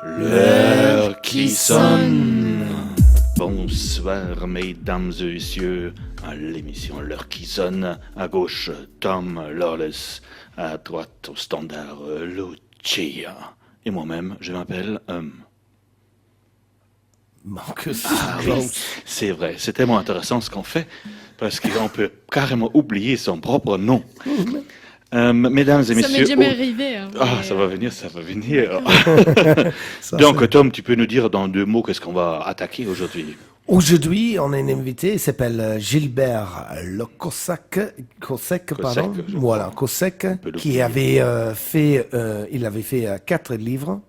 L'heure qui sonne. Bonsoir mesdames et messieurs à l'émission L'heure qui sonne. À gauche Tom Lawless, à droite au standard Lucia. Et moi-même je m'appelle Marcus. Ah oui, c'est vrai, c'est tellement intéressant ce qu'on fait parce qu'on peut carrément oublier son propre nom. Mesdames et messieurs... Ça m'est jamais arrivé. Hein, Ah, ça va venir, ça va venir. Ça, Donc, c'est- Tom, tu peux nous dire dans 2 mots qu'est-ce qu'on va attaquer aujourd'hui? Aujourd'hui, on a un invité, il s'appelle Gilbert Le Cossack, pardon. je Voilà, crois. Cossack, peut qui l'oublier. avait il avait fait 4 livres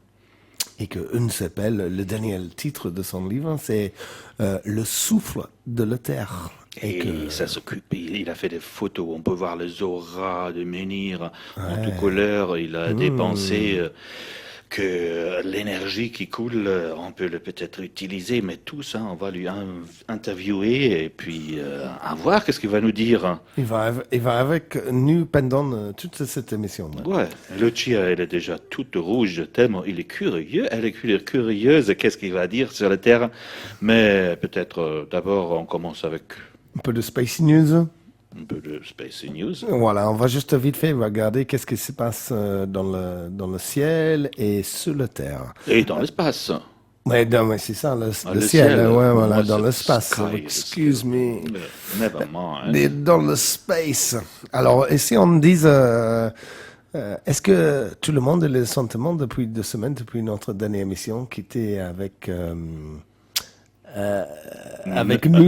et que une s'appelle, le dernier titre de son livre, c'est Le souffle de la terre. Et ça s'occupe, il a fait des photos, on peut voir les auras de menhir en tout couleur, il a dépensé que l'énergie qui coule, on peut le peut-être utiliser, mais tout ça, on va lui interviewer et puis à voir qu'est-ce qu'il va nous dire. Il va avec nous pendant toute cette émission. Là. Ouais, Lucia, elle est déjà toute rouge tellement il est curieux, elle est curieuse, qu'est-ce qu'il va dire sur la Terre, mais peut-être d'abord on commence avec Un peu de Space News. un peu de Space News. Voilà, on va juste vite fait regarder qu'est-ce qui se passe dans le ciel et sur la terre. Et dans l'espace. Ouais, non, mais c'est ça, le Le ciel, ciel, ouais, pour voilà, moi, dans c'est l'espace. sky, le Excuse ciel. me. Never mind. Mais dans le space. Alors, et si on me dise, est-ce que tout le monde a le sentiment depuis 2 semaines, depuis notre dernière émission, qui était avec nous?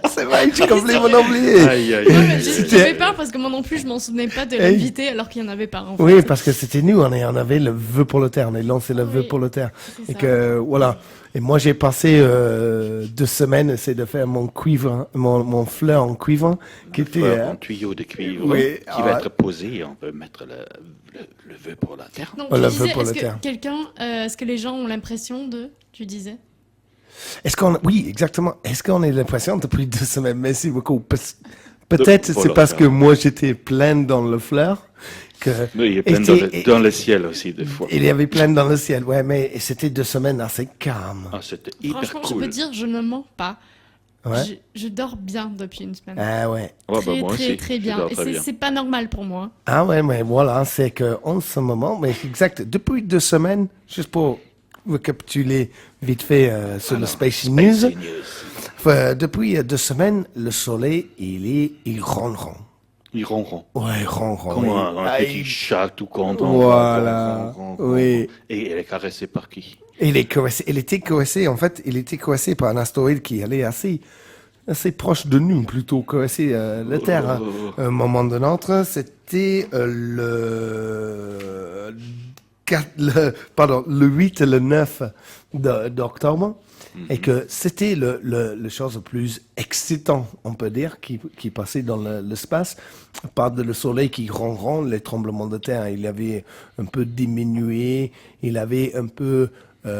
C'est vrai, j'ai complètement oublié. Aïe, aïe, Ouais, aïe, mais aïe. j'avais peur parce que moi non plus je m'en souvenais pas de l'invité alors qu'il y en avait pas en fait. Oui, parce que c'était nous, on avait le vœu pour le terre, on a lancé le vœu Oui, pour le terre. c'est Et ça. que, voilà. Et moi, j'ai passé 2 semaines, c'est de faire mon cuivre, mon fleur en cuivre, qui était... Un tuyau de cuivre oui, qui va être posé et on peut mettre le vœu pour la Terre. Donc On tu l'a disais, fait pour est-ce le que terre. est-ce que les gens ont l'impression de, tu disais? Oui, exactement. Est-ce qu'on a l'impression depuis 2 semaines? Merci beaucoup. Peut-être Pour c'est le parce fleur. que moi, j'étais plein dans le fleur. Que Oui, il y a plein dans le ciel aussi, des fois. il y avait plein dans le ciel, ouais, mais c'était 2 semaines assez calmes. Ah, c'était hyper Franchement, cool. je peux dire, je ne mens pas. Ouais. Je dors bien depuis une semaine. Ah ouais. Ouais, Très, moi très, aussi, très je bien. dors Et très bien. c'est pas normal pour moi. Ah ouais, mais voilà, c'est que en ce moment, mais exact, depuis 2 semaines, juste pour récapituler vite fait sur le Space News, depuis 2 semaines, le soleil, il ronronne. Il ronronne. Ouais, ronronne. Comme oui. un Ah, petit chat tout content. Voilà. Ronron. Oui. Et elle est caressée par qui? Il était caressé, en fait, il était caressé par un astéroïde qui allait assez proche de nous, plutôt caressé la Terre. Hein. Un moment de notre, c'était le 8 et le 9 d'octobre. Et que c'était le chose le plus excitant, on peut dire, qui passait dans l'espace. Par le soleil qui ronronne, les tremblements de terre, il avait un peu diminué, il avait un peu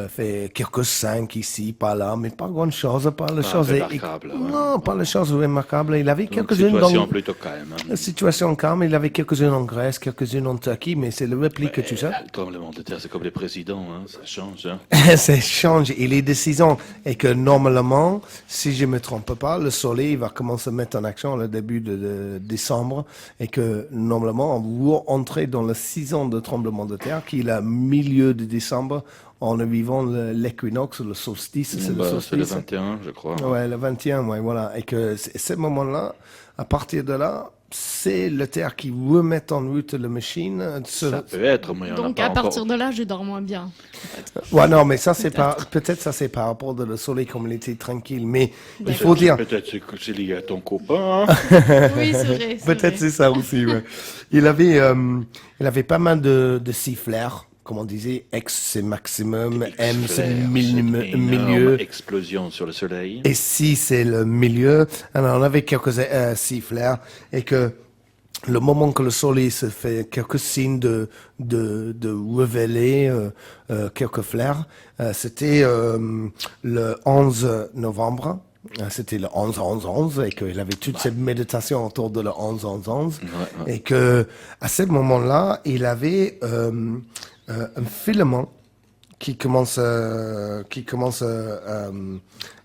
fait quelques 5 ici, par là, mais pas grand chose, pas les choses. remarquable, ouais. Non, pas les choses remarquables. Il avait Donc, quelques-unes situation dans plutôt calme. Hein. la situation calme, il avait quelques-unes en Grèce, quelques-unes en Turquie, mais c'est le réplique que tu sais. Le tremblement de terre, c'est comme les présidents, hein, ça change. Hein. Ça change. Il est décisant. Et que normalement, si je me trompe pas, le soleil va commencer à mettre en action le début de décembre. Et que normalement, on va entrer dans la saison de tremblement de terre, qui est le milieu de décembre, en vivant l'équinoxe, le solstice. C'est le Bah, solstice. c'est le 21, je crois. Ouais, le 21, ouais, voilà. Et que ce moment-là, à partir de là, c'est le terre qui remet en route la machine. Ça peut être, mais il y en a Donc pas à partir encore. de là, je dors moins bien. Ouais, non, mais ça, c'est pas, peut-être ça, c'est par rapport de le soleil comme il était tranquille. Mais il faut Peut-être- dire, Peut-être que c'est lié à ton copain. Hein. Oui, c'est vrai. peut-être c'est ça aussi, ouais. Il avait pas mal de siffleurs. Comme on disait, X c'est maximum, M c'est Flair, milieu, c'est une énorme explosion sur le soleil. et si c'est le milieu. Alors on avait quelques siffleurs et que le moment que le soleil se fait quelques signes de révéler quelques flairs, c'était le 11 novembre. C'était le 11-11-11 et qu'il avait toute cette méditation autour de le 11-11-11 et que à ce moment-là, il avait un filament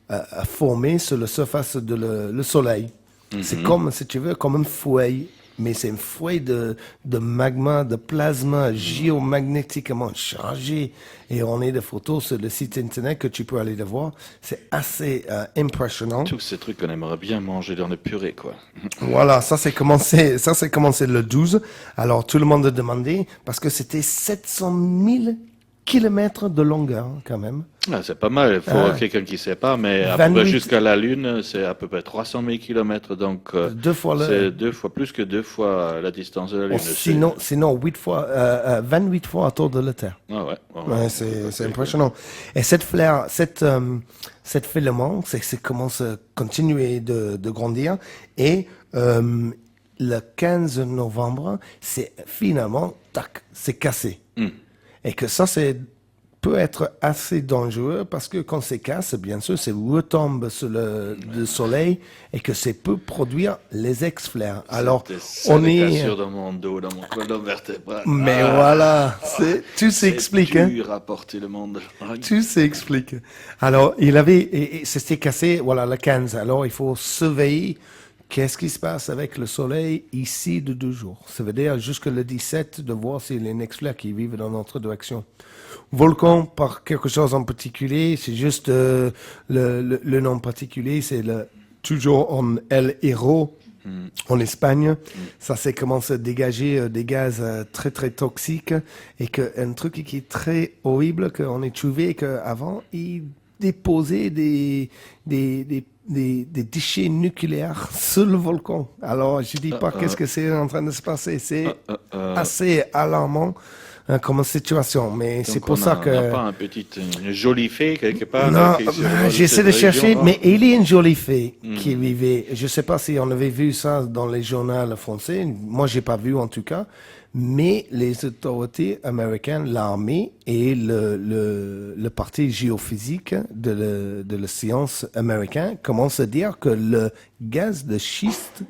à former sur la surface de le soleil. C'est comme, si tu veux, comme un fouet, mais c'est un fouet de magma, de plasma géomagnétiquement chargé. Et on a des photos sur le site internet que tu peux aller les voir. C'est assez impressionnant. Tous ces trucs qu'on aimerait bien manger dans le purée, quoi. Voilà, ça c'est commencé le 12. Alors tout le monde a demandé, parce que c'était 700 000 kilomètres de longueur, quand même. Ah, c'est pas mal, il faut quelqu'un qui sait pas, mais à peu 28. près jusqu'à la Lune, c'est à peu près 300 000 kilomètres, donc c'est plus que deux fois la distance de la Lune. Sinon 28 fois autour de la Terre. Ah ouais. Ouais, c'est impressionnant. Et cette filament, c'est commence à continuer de grandir. Et le 15 novembre, c'est finalement, tac, c'est cassé. Et que ça, peut être assez dangereux parce que quand c'est casse, bien sûr, ça retombe sur le soleil et que ça peut produire les ex-flares. Alors, on est dans mon dos, dans mon colonne vertébrale. Mais voilà, tout s'explique. C'est dur à porter le monde. Tout s'explique. Alors, c'était cassé, voilà, le 15. Alors, il faut surveiller qu'est-ce qui se passe avec le soleil ici de 2 jours. Ça veut dire jusqu'à le 17 de voir s'il y a les next-flares qui vivent dans notre direction. Volcan, par quelque chose en particulier, c'est juste le nom particulier, c'est toujours en El Hierro, en Espagne. Ça s'est commencé à dégager des gaz très très toxiques et un truc qui est très horrible qu'on a trouvé qu'avant, il déposait des déchets nucléaires sur le volcan. Alors, je dis pas qu'est-ce que c'est en train de se passer. C'est assez alarmant comme situation, mais c'est pour ça que... On n'a pas une jolie fée quelque part? Non, j'essaie de chercher, mais il y a une jolie fée qui vivait. Je sais pas si on avait vu ça dans les journaux français. Moi, j'ai pas vu en tout cas. Mais les autorités américaines, l'armée et le parti géophysique de la science américaine commencent à dire que le gaz de schiste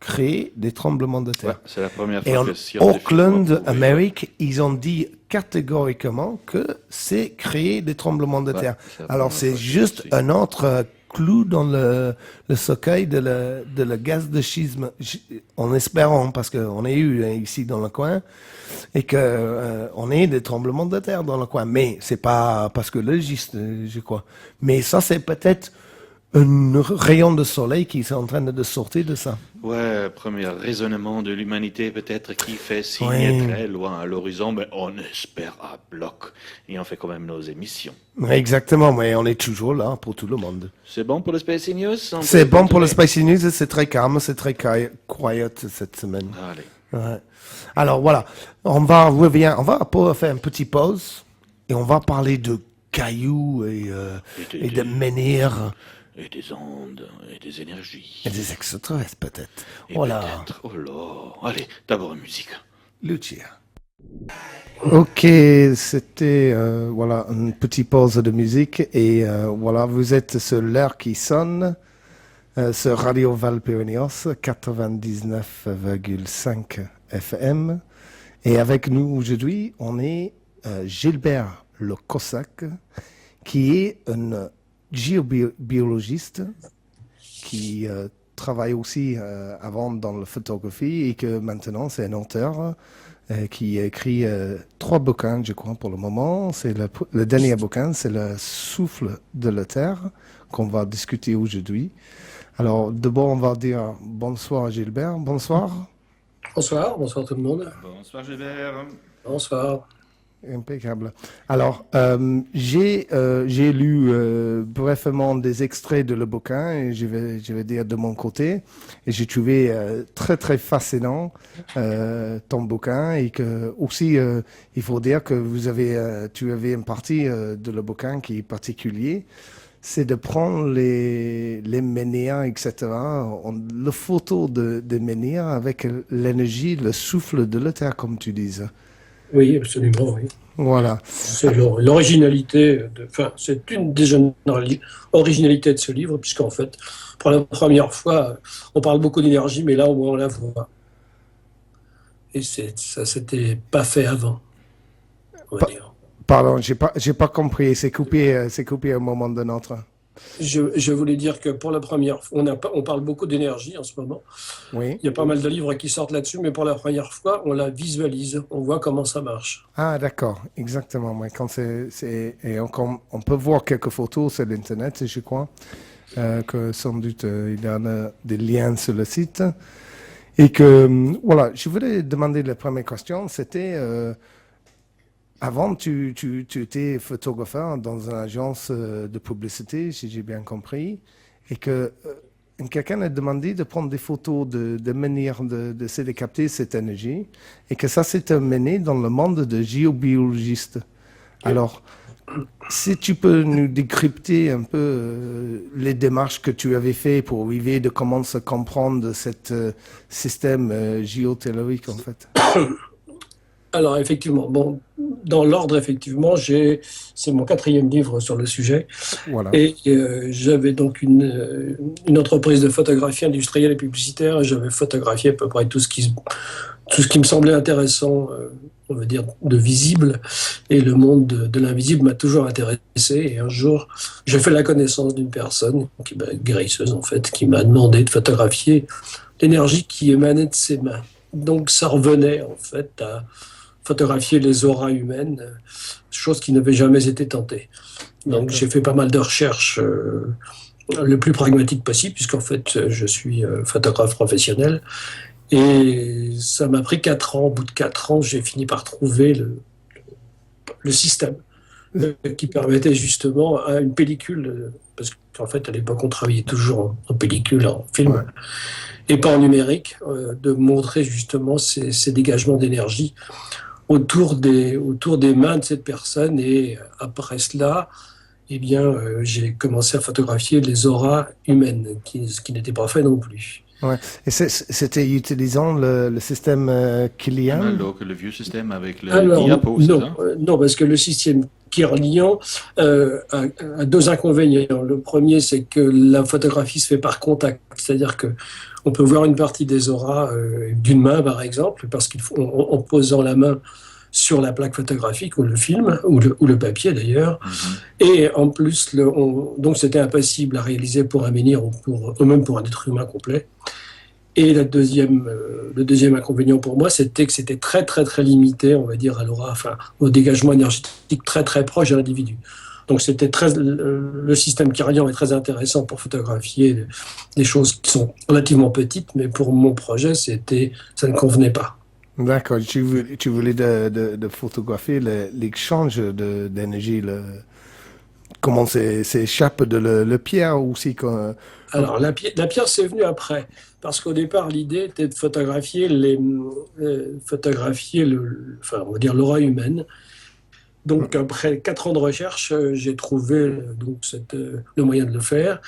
crée des tremblements de terre. Ouais, c'est la première et fois en que Auckland, Amérique, ils ont dit catégoriquement que c'est créer des tremblements de terre. Alors c'est juste un autre clou dans le cercueil de le gaz de schisme, en espérant, parce qu'on est eu ici dans le coin, et que on ait des tremblements de terre dans le coin. Mais c'est pas parce que le schiste, je crois. Mais ça, c'est peut-être un rayon de soleil qui est en train de sortir de ça. Ouais, premier raisonnement de l'humanité peut-être qui fait signer très loin à l'horizon, mais on espère à bloc et on fait quand même nos émissions. Exactement, mais on est toujours là pour tout le monde. C'est bon pour le Space News? C'est bon pour le Space News, c'est très calme, c'est très quiet cette semaine. Allez. Ouais. Alors voilà, on va faire une petite pause et on va parler de cailloux et de menhirs. Et des ondes, et des énergies. Et des extraterrestres, peut-être. Et voilà. peut-être. Oh là. Allez, d'abord la musique. Lucia. Ok, c'était voilà une petite pause de musique et voilà, vous êtes sur l'heure qui sonne sur Radio Valpyrénéos 99,5 FM et avec nous aujourd'hui on est Gilbert Le Cossack qui est un géobiologiste qui travaille aussi avant dans la photographie et que maintenant c'est un auteur qui a écrit 3 bouquins, je crois, pour le moment. C'est le dernier bouquin, c'est Le souffle de la Terre qu'on va discuter aujourd'hui. Alors d'abord, on va dire bonsoir Gilbert. Bonsoir. Bonsoir tout le monde. Bonsoir Gilbert. Bonsoir. Impeccable. Alors, j'ai lu brièvement des extraits de le bouquin et je vais dire de mon côté. Et j'ai trouvé très très fascinant ton bouquin et que aussi il faut dire que tu avais une partie de le bouquin qui est particulier. C'est de prendre les menhirs, etc., le photo des menhirs avec l'énergie, le souffle de la terre, comme tu dis. Oui, absolument, oui. Voilà. C'est l'originalité, c'est une des originalités de ce livre, puisqu'en fait, pour la première fois, on parle beaucoup d'énergie, mais là, au moins, on la voit. Et ça s'était pas fait avant, on va dire. Pardon, j'ai pas compris. C'est coupé au moment de notre. Je voulais dire que pour la première fois, on parle beaucoup d'énergie en ce moment. Oui. Il y a pas mal de livres qui sortent là-dessus, mais pour la première fois, on la visualise, on voit comment ça marche. Ah, d'accord, exactement. Ouais, quand et on peut voir quelques photos sur l'internet, je crois, que sans doute il y en a des liens sur le site. Et que, voilà, je voulais demander la première question, c'était, avant, tu étais photographe dans une agence de publicité, si j'ai bien compris, et que quelqu'un a demandé de prendre des photos de manière d'essayer de capter cette énergie, et que ça s'est mené dans le monde de géobiologiste. Alors, si tu peux nous décrypter un peu les démarches que tu avais fait pour arriver de comment se comprendre cet système géotellurique, en fait. Alors effectivement, bon, dans l'ordre, effectivement, c'est mon 4e livre sur le sujet. Voilà. Et j'avais donc une entreprise de photographie industrielle et publicitaire. Et j'avais photographié à peu près tout ce qui me semblait intéressant, on va dire, de visible. Et le monde de l'invisible m'a toujours intéressé. Et un jour, j'ai fait la connaissance d'une personne, guérisseuse en fait, qui m'a demandé de photographier l'énergie qui émanait de ses mains. Donc ça revenait en fait à photographier les auras humaines, chose qui n'avait jamais été tentée. Donc j'ai fait pas mal de recherches le plus pragmatique possible, puisqu'en fait je suis photographe professionnel. Et ça m'a pris 4 ans. Au bout de 4 ans, j'ai fini par trouver le système qui permettait justement à une pellicule, parce qu'en fait à l'époque on travaillait toujours en pellicule, en film, ouais, et pas en numérique, de montrer justement ces dégagements d'énergie autour des mains de cette personne. Et après cela, eh bien, j'ai commencé à photographier les auras humaines, ce qui n'était pas fait non plus. Ouais. Et c'était utilisant le système Kirlian? Le vieux système avec le diapo, c'est ça? Non, parce que le système Kirlian a 2 inconvénients. Le premier, c'est que la photographie se fait par contact, c'est-à-dire que on peut voir une partie des auras d'une main, par exemple, parce en posant la main sur la plaque photographique ou le film, ou le papier d'ailleurs. Mm-hmm. Et en plus, donc c'était impossible à réaliser pour un menhir ou même pour un être humain complet. Et le deuxième inconvénient pour moi, c'était que c'était très très très limité, on va dire, à l'aura, enfin au dégagement énergétique très très proche de l'individu. Donc le système Kirlian est très intéressant pour photographier des choses qui sont relativement petites, mais pour mon projet, ça ne convenait pas. D'accord. Tu voulais de photographier l'échange d'énergie, comment s'échappe de la pierre aussi. Alors la pierre, c'est venu après, parce qu'au départ l'idée était de photographier on va dire l'aura humaine. Donc après 4 ans de recherche, j'ai trouvé donc le moyen de le faire,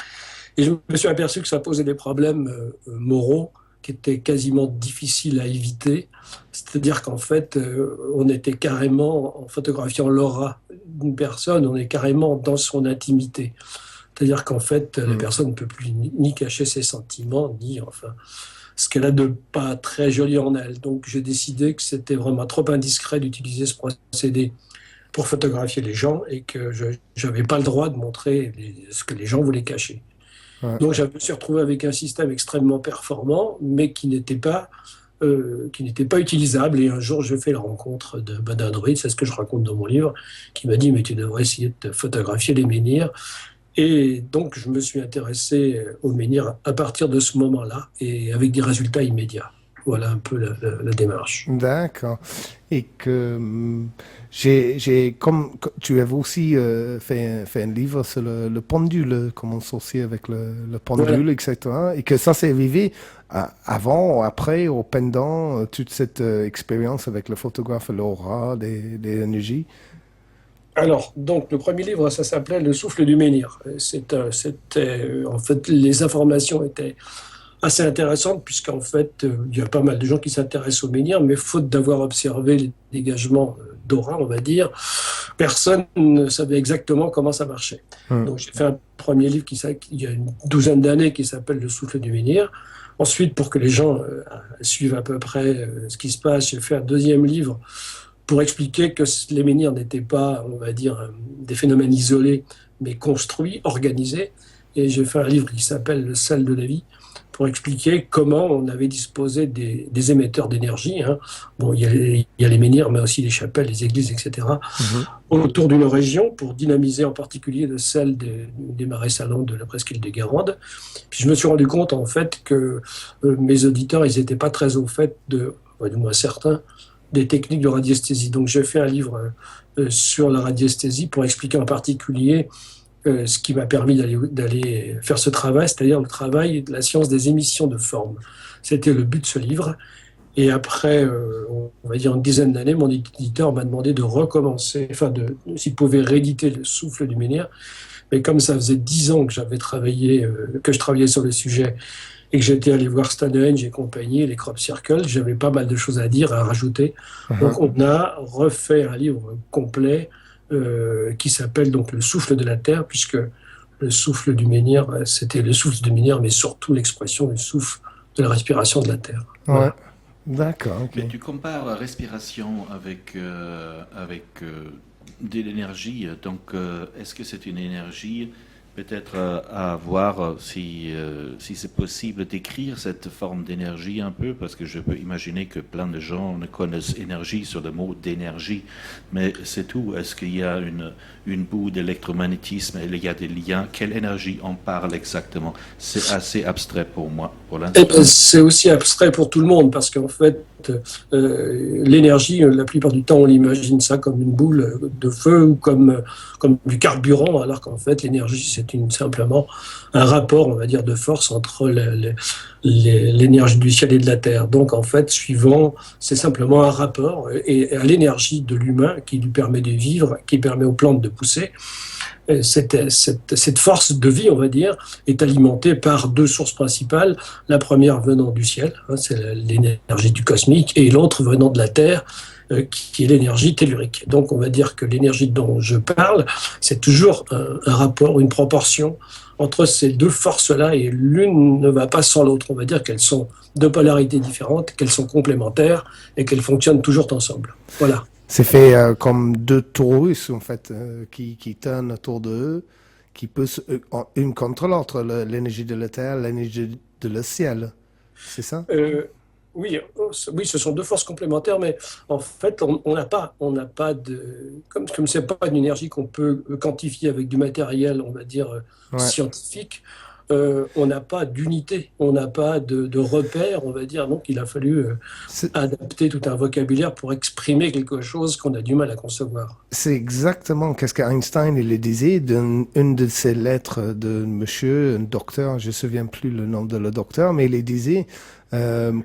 et je me suis aperçu que ça posait des problèmes moraux qui étaient quasiment difficiles à éviter. C'est-à-dire qu'en fait, on était carrément, en photographiant l'aura d'une personne, on est carrément dans son intimité. C'est-à-dire qu'en fait, la personne ne peut plus ni cacher ses sentiments, ni enfin ce qu'elle a de pas très joli en elle. Donc j'ai décidé que c'était vraiment trop indiscret d'utiliser ce procédé pour photographier les gens, et que je n'avais pas le droit de montrer ce que les gens voulaient cacher. Ouais. Donc je me suis retrouvé avec un système extrêmement performant, mais qui n'était pas utilisable. Et un jour, j'ai fait la rencontre d'un druide, c'est ce que je raconte dans mon livre, qui m'a dit « mais tu devrais essayer de photographier les menhirs ». Et donc je me suis intéressé aux menhirs à partir de ce moment-là, et avec des résultats immédiats. Voilà un peu la démarche. D'accord. Et que comme tu avais aussi fait un livre sur le pendule, comment s'associer avec le pendule, voilà, etc. Et que ça s'est arrivé avant ou après, ou pendant toute cette expérience avec le photographe, l'aura, des énergies. Alors, donc, le premier livre, ça s'appelait Le souffle du menhir. C'était, en fait, les informations étaient assez intéressante, puisqu'en fait, il y a pas mal de gens qui s'intéressent aux menhirs, mais faute d'avoir observé les dégagements d'aura, on va dire, personne ne savait exactement comment ça marchait. Donc j'ai fait un premier livre il y a une 12aine d'années, qui s'appelle Le souffle du menhir. Ensuite, pour que les gens suivent à peu près ce qui se passe, j'ai fait un 2e livre pour expliquer que les menhirs n'étaient pas, on va dire, des phénomènes isolés, mais construits, organisés. Et j'ai fait un livre qui s'appelle Le sel de la vie, pour expliquer comment on avait disposé des émetteurs d'énergie. Hein. Bon, il y a les menhirs, mais aussi les chapelles, les églises, etc., autour d'une région pour dynamiser en particulier le sel des marais salants de la presqu'île de Guérande. Puis je me suis rendu compte, en fait, que mes auditeurs, ils n'étaient pas très au fait du moins certains, des techniques de radiesthésie. Donc j'ai fait un livre sur la radiesthésie pour expliquer en particulier ce qui m'a permis d'aller faire ce travail, c'est-à-dire le travail de la science des émissions de forme. C'était le but de ce livre. Et après, on va dire une dizaine d'années, mon éditeur m'a demandé de recommencer, s'il pouvait rééditer le souffle du menhir. Mais comme ça faisait 10 ans que je travaillais sur le sujet et que j'étais allé voir Stonehenge et compagnie, les Crop Circle, j'avais pas mal de choses à dire, à rajouter. Donc on a refait un livre complet qui s'appelle donc Le souffle de la Terre, puisque le souffle du menhir, c'était le souffle du menhir, mais surtout l'expression du souffle de la respiration de la Terre. Ouais. Voilà. D'accord. Ok. Mais tu compares la respiration avec de l'énergie. Donc, est-ce que c'est une énergie peut-être à voir si c'est possible d'écrire cette forme d'énergie un peu, parce que je peux imaginer que plein de gens ne connaissent énergie sur le mot d'énergie, mais c'est tout. Est-ce qu'il y a une boue d'électromagnétisme et il y a des liens? Quelle énergie on parle exactement? C'est assez abstrait pour moi, pour l'instant. C'est aussi abstrait pour tout le monde, parce qu'en fait, l'énergie, la plupart du temps, on l'imagine ça comme une boule de feu ou comme du carburant, alors qu'en fait, l'énergie, c'est simplement un rapport, on va dire, de force entre l'énergie du ciel et de la terre. Donc, en fait, c'est simplement un rapport et à l'énergie de l'humain qui lui permet de vivre, qui permet aux plantes de pousser. Cette force de vie, on va dire, est alimentée par deux sources principales. La première venant du ciel, c'est l'énergie du cosmique, et l'autre venant de la Terre, qui est l'énergie tellurique. Donc on va dire que l'énergie dont je parle, c'est toujours un rapport, une proportion entre ces deux forces-là, et l'une ne va pas sans l'autre. On va dire qu'elles sont de polarités différentes, qu'elles sont complémentaires, et qu'elles fonctionnent toujours ensemble. Voilà. C'est fait comme deux taurus, en fait, qui tournent autour d'eux, qui poussent une contre l'autre, l'énergie de la terre, l'énergie de le ciel. C'est ça? Oui, ce sont deux forces complémentaires, mais en fait, on n'a pas de, comme c'est pas une énergie qu'on peut quantifier avec du matériel, on va dire scientifique. On n'a pas d'unité, on n'a pas de repère, on va dire. Donc, il a fallu adapter tout un vocabulaire pour exprimer quelque chose qu'on a du mal à concevoir. C'est exactement ce qu'Einstein il disait dans une de ses lettres de monsieur, un docteur, je ne me souviens plus le nom de le docteur, mais il disait,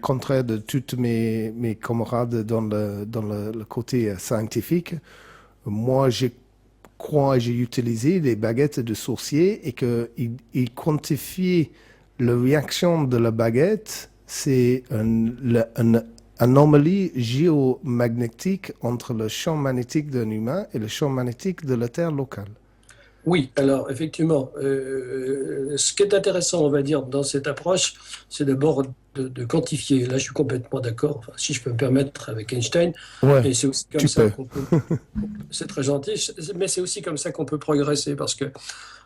contraire de tous mes camarades dans le côté scientifique, moi j'ai utilisé des baguettes de sorcier et qu'il quantifie la réaction de la baguette, c'est une anomalie géomagnétique entre le champ magnétique d'un humain et le champ magnétique de la Terre locale. Oui, alors effectivement, ce qui est intéressant, on va dire, dans cette approche, c'est d'abord de quantifier. Là, je suis complètement d'accord, enfin, si je peux me permettre, avec Einstein. Ouais, Et c'est aussi comme ça qu'on peut. C'est très gentil, mais c'est aussi comme ça qu'on peut progresser, parce que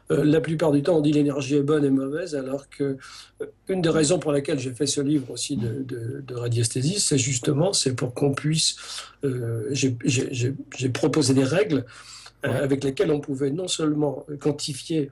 la plupart du temps, on dit l'énergie est bonne et mauvaise, alors que une des raisons pour laquelle j'ai fait ce livre aussi de radiesthésie, c'est pour qu'on puisse. J'ai proposé des règles avec lesquelles on pouvait non seulement quantifier,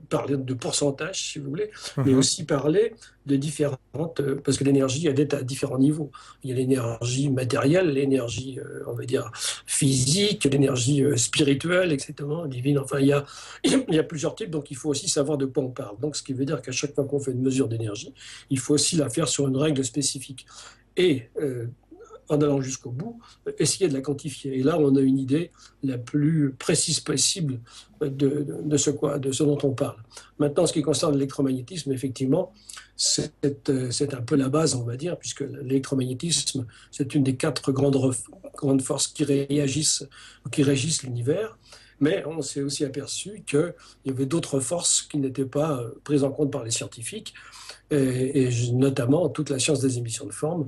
parler de pourcentage, si vous voulez, mais aussi parler de différentes... parce que l'énergie, elle est à différents niveaux. Il y a l'énergie matérielle, l'énergie, on va dire, physique, l'énergie spirituelle, etc., divine. Enfin, il y a plusieurs types, donc il faut aussi savoir de quoi on parle. Donc, ce qui veut dire qu'à chaque fois qu'on fait une mesure d'énergie, il faut aussi la faire sur une règle spécifique. Et... en allant jusqu'au bout, essayer de la quantifier. Et là, on a une idée la plus précise possible de ce dont on parle. Maintenant, ce qui concerne l'électromagnétisme, effectivement, c'est un peu la base, on va dire, puisque l'électromagnétisme, c'est une des 4 grandes forces qui régissent l'univers. Mais on s'est aussi aperçu qu'il y avait d'autres forces qui n'étaient pas prises en compte par les scientifiques, et notamment toute la science des émissions de forme,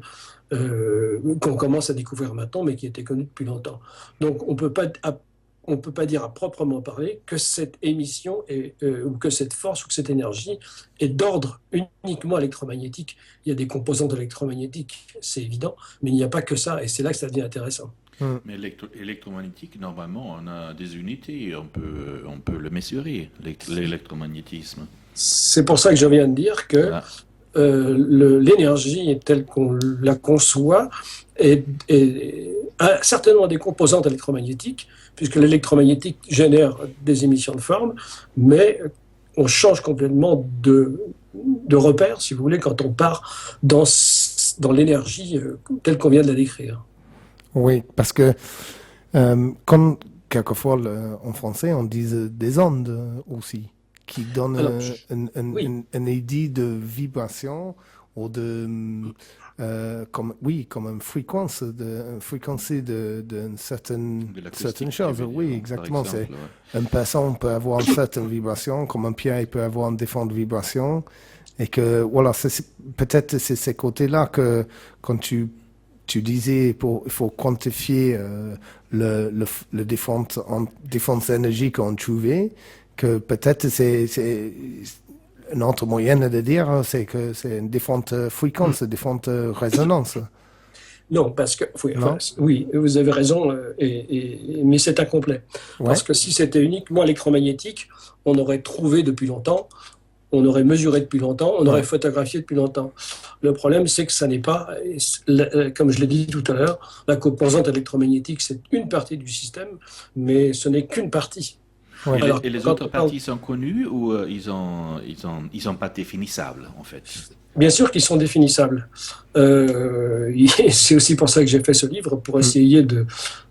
qu'on commence à découvrir maintenant, mais qui était connue depuis longtemps. Donc on peut pas dire à proprement parler que cette émission ou que cette force ou que cette énergie est d'ordre uniquement électromagnétique. Il y a des composantes électromagnétiques, c'est évident, mais il n'y a pas que ça, et c'est là que ça devient intéressant. Mais électromagnétique, normalement, on a des unités, on peut le mesurer, l'électromagnétisme. C'est pour ça que je viens de dire que Ah, l'énergie telle qu'on la conçoit a certainement des composantes électromagnétiques, puisque l'électromagnétique génère des émissions de forme, mais on change complètement de repère, si vous voulez, quand on part dans l'énergie telle qu'on vient de la décrire. Oui, parce que comme quelquefois en français on dit des ondes aussi, qui donnent Alors, oui. une idée de vibration ou comme une fréquence, une fréquence d'une de certaine l'acoustique, tu chose. veux dire, Oui, par exactement. C'est exemple. Ouais. une personne peut avoir une certaine vibration, comme un pierre il peut avoir une différente vibration. Et que, voilà, peut-être c'est ces côtés-là que, quand tu disais, il faut quantifier le différentes énergies qu'on trouvait, que peut-être c'est une autre moyenne de dire, c'est que c'est une différente fréquence, différente résonance. Non, parce que Non? oui, vous avez raison, mais c'est incomplet. Ouais, Parce que si c'était uniquement électromagnétique, on aurait trouvé depuis longtemps, on aurait mesuré depuis longtemps, on aurait ouais. photographié depuis longtemps. Le problème, c'est que ça n'est pas, comme je l'ai dit tout à l'heure, la composante électromagnétique, c'est une partie du système, mais ce n'est qu'une partie. Ouais. Alors, Et les quand autres on parle parties sont connues ou ils sont pas définissables, en fait? Bien sûr qu'ils sont définissables. C'est aussi pour ça que j'ai fait ce livre, pour Mm. essayer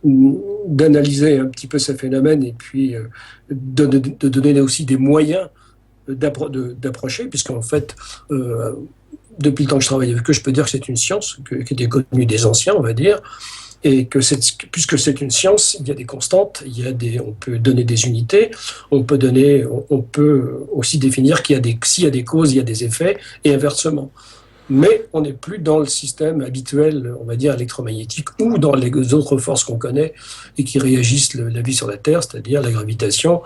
d'analyser un petit peu ces phénomènes et puis de donner aussi des moyens d'approcher, puisqu'en fait, depuis le temps que je travaille avec eux, je peux dire que c'est une science qui était connue des anciens, on va dire, et que puisque c'est une science, il y a des constantes, on peut donner des unités, on peut aussi définir s'il y a des causes, il y a des effets, et inversement. Mais on n'est plus dans le système habituel, on va dire, électromagnétique, ou dans les autres forces qu'on connaît et qui réagissent la vie sur la Terre, c'est-à-dire la gravitation,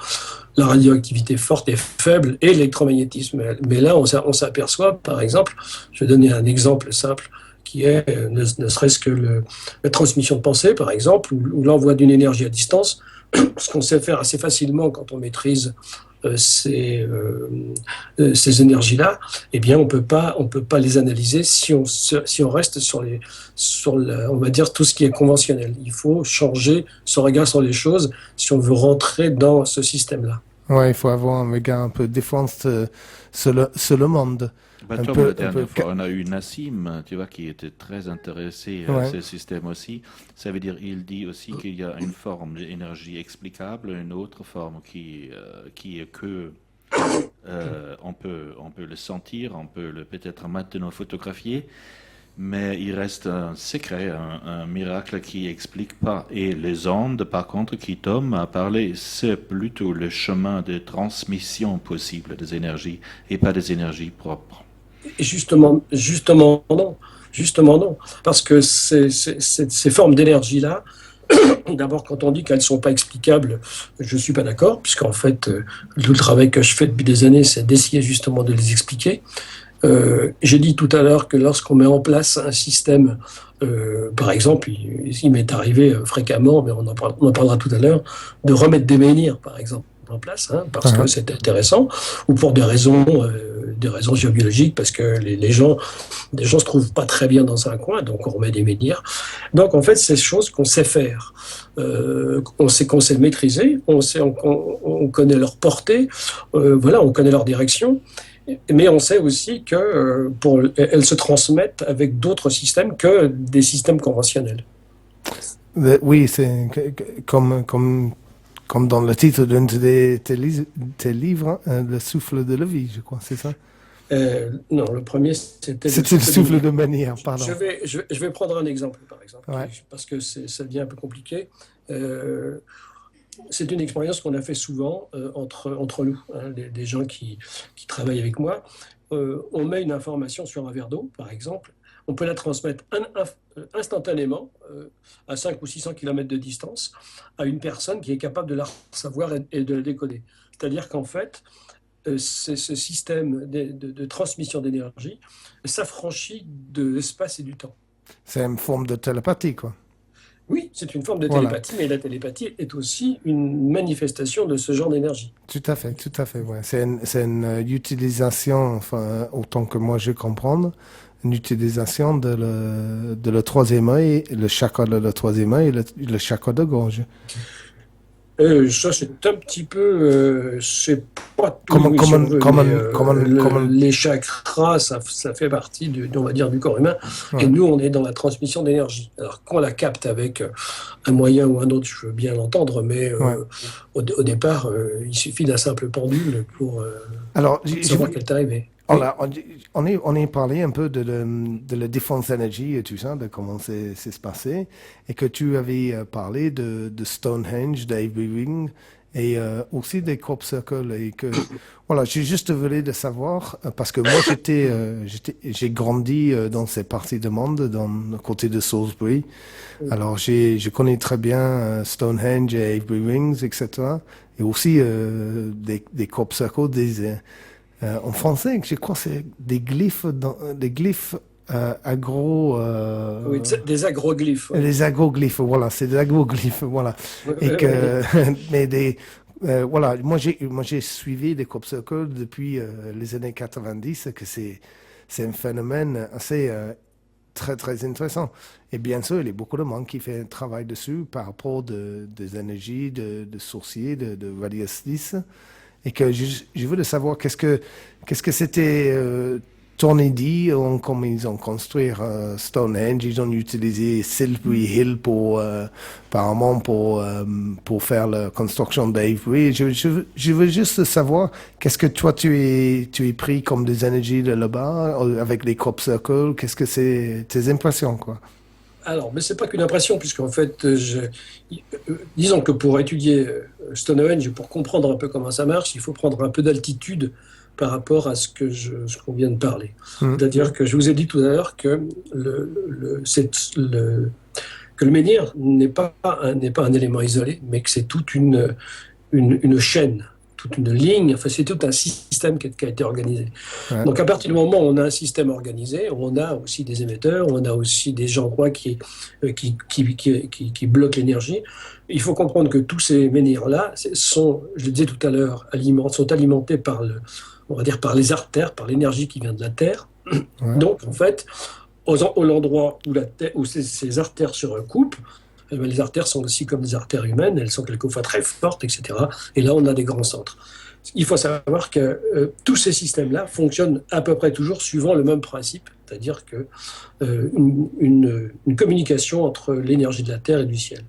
la radioactivité forte et faible et l'électromagnétisme. Mais là, on s'aperçoit, par exemple, je vais donner un exemple simple, qui est ne serait-ce que la transmission de pensée, par exemple, ou l'envoi d'une énergie à distance, ce qu'on sait faire assez facilement quand on maîtrise ces énergies-là, eh bien, on peut pas les analyser si on reste on va dire, tout ce qui est conventionnel. Il faut changer son regard sur les choses si on veut rentrer dans ce système-là. Ouais, il faut avoir un regard un peu différent sur le monde. Bah, Un comme peu, la un peu. dernière fois, on a eu Nassim, tu vois, qui était très intéressé à Ouais. ce système aussi. Ça veut dire, il dit aussi qu'il y a une forme d'énergie explicable, une autre forme qui est que on peut le sentir, on peut le peut-être maintenant photographier, mais il reste un secret, un miracle qui explique pas. Et les ondes, par contre, qui Tom a parlé, c'est plutôt le chemin de transmission possible des énergies et pas des énergies propres. Et justement non. Justement non. Parce que ces formes d'énergie-là, d'abord, quand on dit qu'elles ne sont pas explicables, je ne suis pas d'accord, puisqu'en fait, tout le travail que je fais depuis des années, c'est d'essayer justement de les expliquer. J'ai dit tout à l'heure que lorsqu'on met en place un système, par exemple, il m'est arrivé fréquemment, mais on en parlera tout à l'heure, de remettre des menhirs, par exemple, en place, hein, parce que c'est intéressant, ou pour des raisons géobiologiques, parce que les gens se trouvent pas très bien dans un coin, donc on remet des menhirs. Donc en fait, c'est des choses qu'on sait faire, qu'on sait maîtriser, on connaît leur portée, voilà, on connaît leur direction. Mais on sait aussi que elles se transmettent avec d'autres systèmes que des systèmes conventionnels. Oui, c'est comme dans le titre d'un de tes livres, Le souffle de la vie, je crois, c'est ça? Non, le premier, c'était C'était le souffle de manière, pardon. Je vais prendre un exemple, par exemple, Ouais. parce que ça devient un peu compliqué. c'est une expérience qu'on a fait souvent entre nous, hein, des gens qui travaillent avec moi. On met une information sur un verre d'eau, par exemple. On peut la transmettre instantanément, à 5 ou 600 km de distance, à une personne qui est capable de la savoir et de la décoder. C'est-à-dire qu'en fait, ce système de transmission d'énergie s'affranchit de l'espace et du temps. C'est une forme de télépathie, quoi. Oui, c'est une forme de Voilà. télépathie, mais la télépathie est aussi une manifestation de ce genre d'énergie. Tout à fait, ouais. C'est une utilisation, enfin, autant que moi je comprends, une utilisation de le troisième œil, le chakra de le troisième œil et le chakra de gorge. Ça, c'est un petit peu, c'est pas tout, Comment, oui, si comment, on veut, comment, mais, comment, les chakras, ça fait partie on va dire, du corps humain. Et ouais. nous, on est dans la transmission d'énergie. Alors, qu'on la capte avec un moyen ou un autre, je veux bien l'entendre, mais Ouais. au départ, il suffit d'un simple pendule pour Alors, savoir qu'elle est arrivée. on, Oui. on est parlé un peu de la défense énergie et tout ça, de comment c'est se passé, et que tu avais parlé de Stonehenge, d'Avery Wing, et aussi des crop circles, et que voilà, j'ai juste voulu de savoir parce que moi j'ai grandi dans ces parties de monde, dans le côté de Salisbury. Alors je connais très bien Stonehenge et Avery Wings, etc. Et aussi des crop circles, en français, je crois que c'est des glyphes agro... Oui, des agroglyphes. Oui. les agroglyphes, voilà, c'est des agroglyphes, voilà. Et que, mais voilà, moi j'ai suivi des crop circles depuis les années 90, que c'est un phénomène assez très, très intéressant. Et bien sûr, il y a beaucoup de monde qui fait un travail dessus par rapport des énergies, de sourciers, de radiatrices. Et que je voulais savoir qu'est-ce que c'était ton idée, comme ils ont construit Stonehenge, ils ont utilisé Salisbury Hill apparemment pour faire la construction d'Avery. Je veux juste savoir qu'est-ce que toi tu es pris comme des énergies de là-bas avec les crop circles, qu'est-ce que c'est tes impressions, quoi. Alors, mais c'est pas qu'une impression, puisqu'en fait, disons que pour étudier Stonehenge, pour comprendre un peu comment ça marche, il faut prendre un peu d'altitude par rapport à ce qu'on vient de parler. C'est-à-dire que je vous ai dit tout à l'heure que que le menhir n'est pas un élément isolé, mais que c'est toute une chaîne, toute une ligne, enfin c'est tout un système qui a été organisé. Ouais. Donc à partir du moment où on a un système organisé, on a aussi des émetteurs, on a aussi des endroits qui bloquent l'énergie. Il faut comprendre que tous ces menhirs-là sont, je le disais tout à l'heure, sont alimentés on va dire par les artères, par l'énergie qui vient de la Terre. Ouais. Donc en fait, au l'endroit où ces artères se recoupent, eh bien, les artères sont aussi comme des artères humaines, elles sont quelquefois très fortes, etc. Et là, on a des grands centres. Il faut savoir que tous ces systèmes-là fonctionnent à peu près toujours suivant le même principe, c'est-à-dire que une communication entre l'énergie de la Terre et du ciel.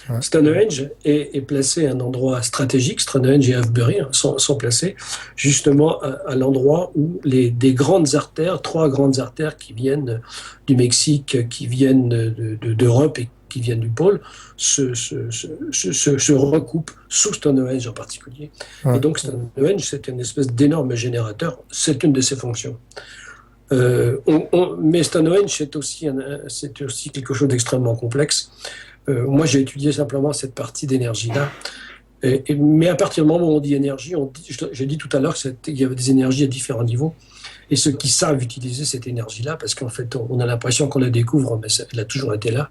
Ouais. Stonehenge est placé à un endroit stratégique. Stonehenge et Avebury sont placés justement à l'endroit où des grandes artères, 3 grandes artères qui viennent du Mexique, qui viennent d'Europe et qui viennent du pôle, se recoupent sous Stonehenge en particulier. Ouais. Et donc Stonehenge, c'est une espèce d'énorme générateur. C'est une de ses fonctions. Mais Stonehenge, c'est aussi quelque chose d'extrêmement complexe. Moi, j'ai étudié simplement cette partie d'énergie-là. Mais à partir du moment où on dit énergie, j'ai dit tout à l'heure qu'il y avait des énergies à différents niveaux. Et ceux qui savent utiliser cette énergie-là, parce qu'en fait, on a l'impression qu'on la découvre, mais elle a toujours été là,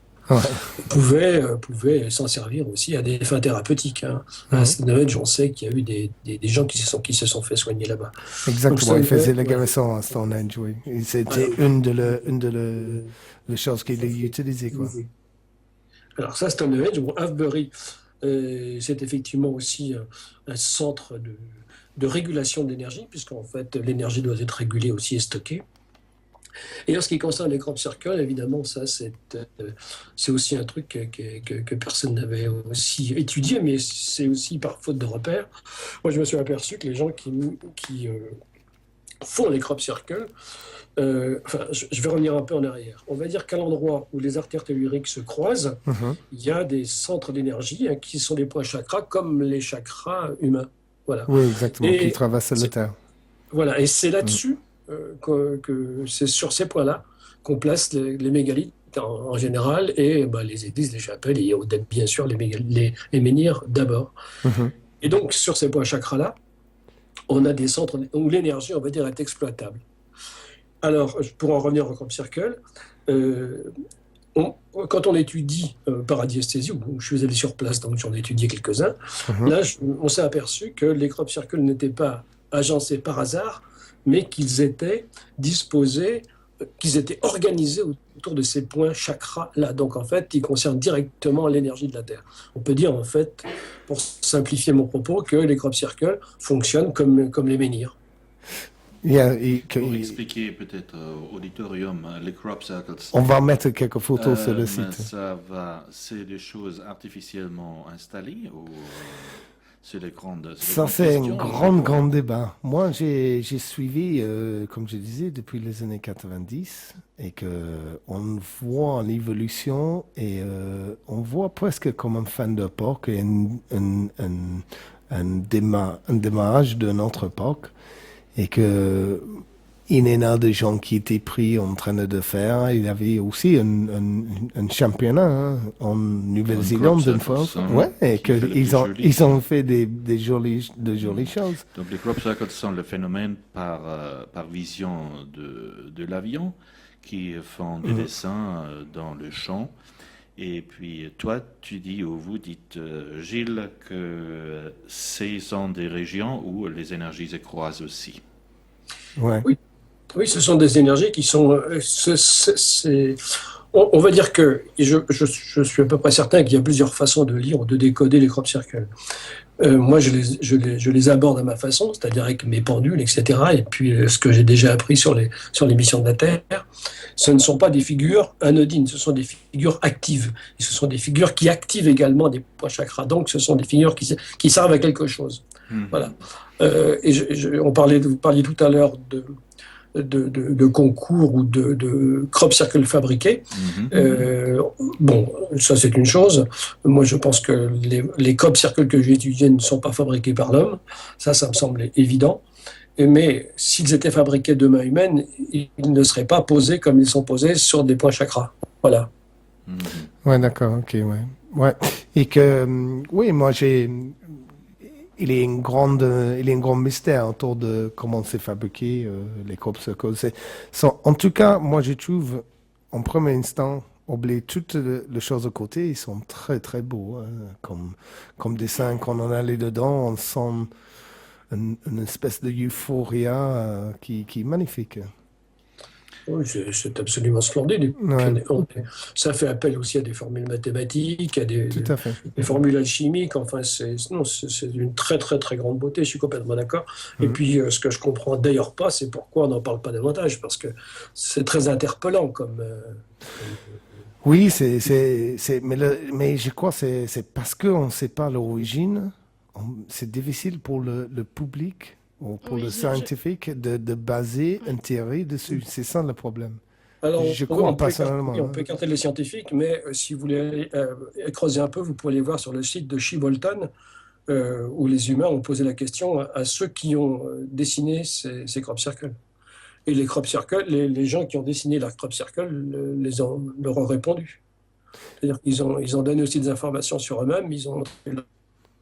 pouvaient s'en servir aussi à des fins thérapeutiques. Hein. À Stonehenge, on sait qu'il y a eu des gens qui se sont fait soigner là-bas. Exactement, il faisait la guérison à Stonehenge, oui. Et c'était une les choses qu'il a utilisées, quoi. Alors ça, Stonehenge, Avebury, c'est effectivement aussi un centre de régulation de l'énergie, puisqu'en fait, l'énergie doit être régulée aussi et stockée. Et en ce qui concerne les crop circles, évidemment, ça, c'est aussi un truc que personne n'avait aussi étudié, mais c'est aussi par faute de repères. Moi, je me suis aperçu que les gens qui font les crop circles. Je vais revenir un peu en arrière. On va dire qu'à l'endroit où les artères telluriques se croisent, il y a des centres d'énergie qui sont des points chakras, comme les chakras humains. Voilà. Oui, exactement, qui Et traversent la Terre. voilà, et c'est là-dessus, que c'est sur ces points-là qu'on place les mégalithes en général, et les églises, les chapelles, et bien sûr les menhirs d'abord. Mhm. Et donc, sur ces points chakras-là, on a des centres où l'énergie, on va dire, est exploitable. Alors, pour en revenir au crop circle, quand on étudie par radiesthésie, où je suis allé sur place, donc j'en ai étudié quelques-uns, là, on s'est aperçu que les crop circles n'étaient pas agencés par hasard, mais qu'ils étaient disposés, qu'ils étaient organisés autour de ces points chakras-là. Donc, en fait, ils concernent directement l'énergie de la Terre. On peut dire, en fait, pour simplifier mon propos, que les crop circles fonctionnent comme les menhirs. Pour expliquer peut-être au auditorium, les crop circles. On va mettre quelques photos sur le site. C'est des choses artificiellement installées ou c'est des grandes. Ça, c'est un grand débat. Moi, j'ai suivi, comme je disais, depuis les années 90 et on voit l'évolution et on voit presque comme un fin d'époque et un démarrage d'une autre époque. Et qu'il y en a des gens qui étaient pris en train de faire. Il y avait aussi un championnat en Nouvelle-Zélande d'une fois. Ouais, et qu'ils ont fait des jolies choses. Donc les crop circles sont le phénomène par vision de l'avion qui font des dessins dans le champ. Et puis toi, tu dis ou vous dites, Gilles, que ce sont des régions où les énergies se croisent aussi. Ouais. Oui, ce sont des énergies qui sont... On va dire que je suis à peu près certain qu'il y a plusieurs façons de lire ou de décoder les crop circles. Moi, je les aborde à ma façon, c'est-à-dire avec mes pendules, etc. Et puis, ce que j'ai déjà appris sur les missions de la Terre, ce ne sont pas des figures anodines, ce sont des figures actives. Et ce sont des figures qui activent également des points chakras. Donc, ce sont des figures qui servent à quelque chose. Voilà. Vous parliez tout à l'heure de concours ou de crop circle fabriqués. Ça c'est une chose. Moi je pense que les crop circles que j'ai étudiés ne sont pas fabriqués par l'homme. Ça me semble évident. Mais s'ils étaient fabriqués de main humaine, ils ne seraient pas posés comme ils sont posés sur des points chakras. Voilà. Ouais, d'accord, ok, ouais. Et oui, moi il y a un grand mystère autour de comment c'est fabriqué, les crop circles. En tout cas, moi, je trouve, en premier instant, oublier toutes les choses à côté, ils sont très, très beaux. Hein, comme dessin, quand on est allé dedans, on sent une espèce de euphoria qui est magnifique. Oui, c'est absolument splendide. Ouais. Ça fait appel aussi à des formules mathématiques, à des formules alchimiques. Enfin, c'est d'une très, très, très grande beauté. Je suis complètement d'accord. Et puis, ce que je comprends d'ailleurs pas, c'est pourquoi on n'en parle pas davantage, parce que c'est très interpellant comme... Oui, mais je crois que c'est parce qu'on ne sait pas l'origine. C'est difficile pour le public ou pour le scientifique de baser une théorie dessus. C'est ça le problème. Alors, je crois personnellement. On peut écarter les scientifiques, mais si vous voulez creuser un peu, vous pouvez aller voir sur le site de Sheboygan, où les humains ont posé la question à ceux qui ont dessiné ces crop circles. Et les crop circles, les gens qui ont dessiné leurs crop circles leur ont répondu. C'est-à-dire qu'ils ont donné aussi des informations sur eux-mêmes, ils ont...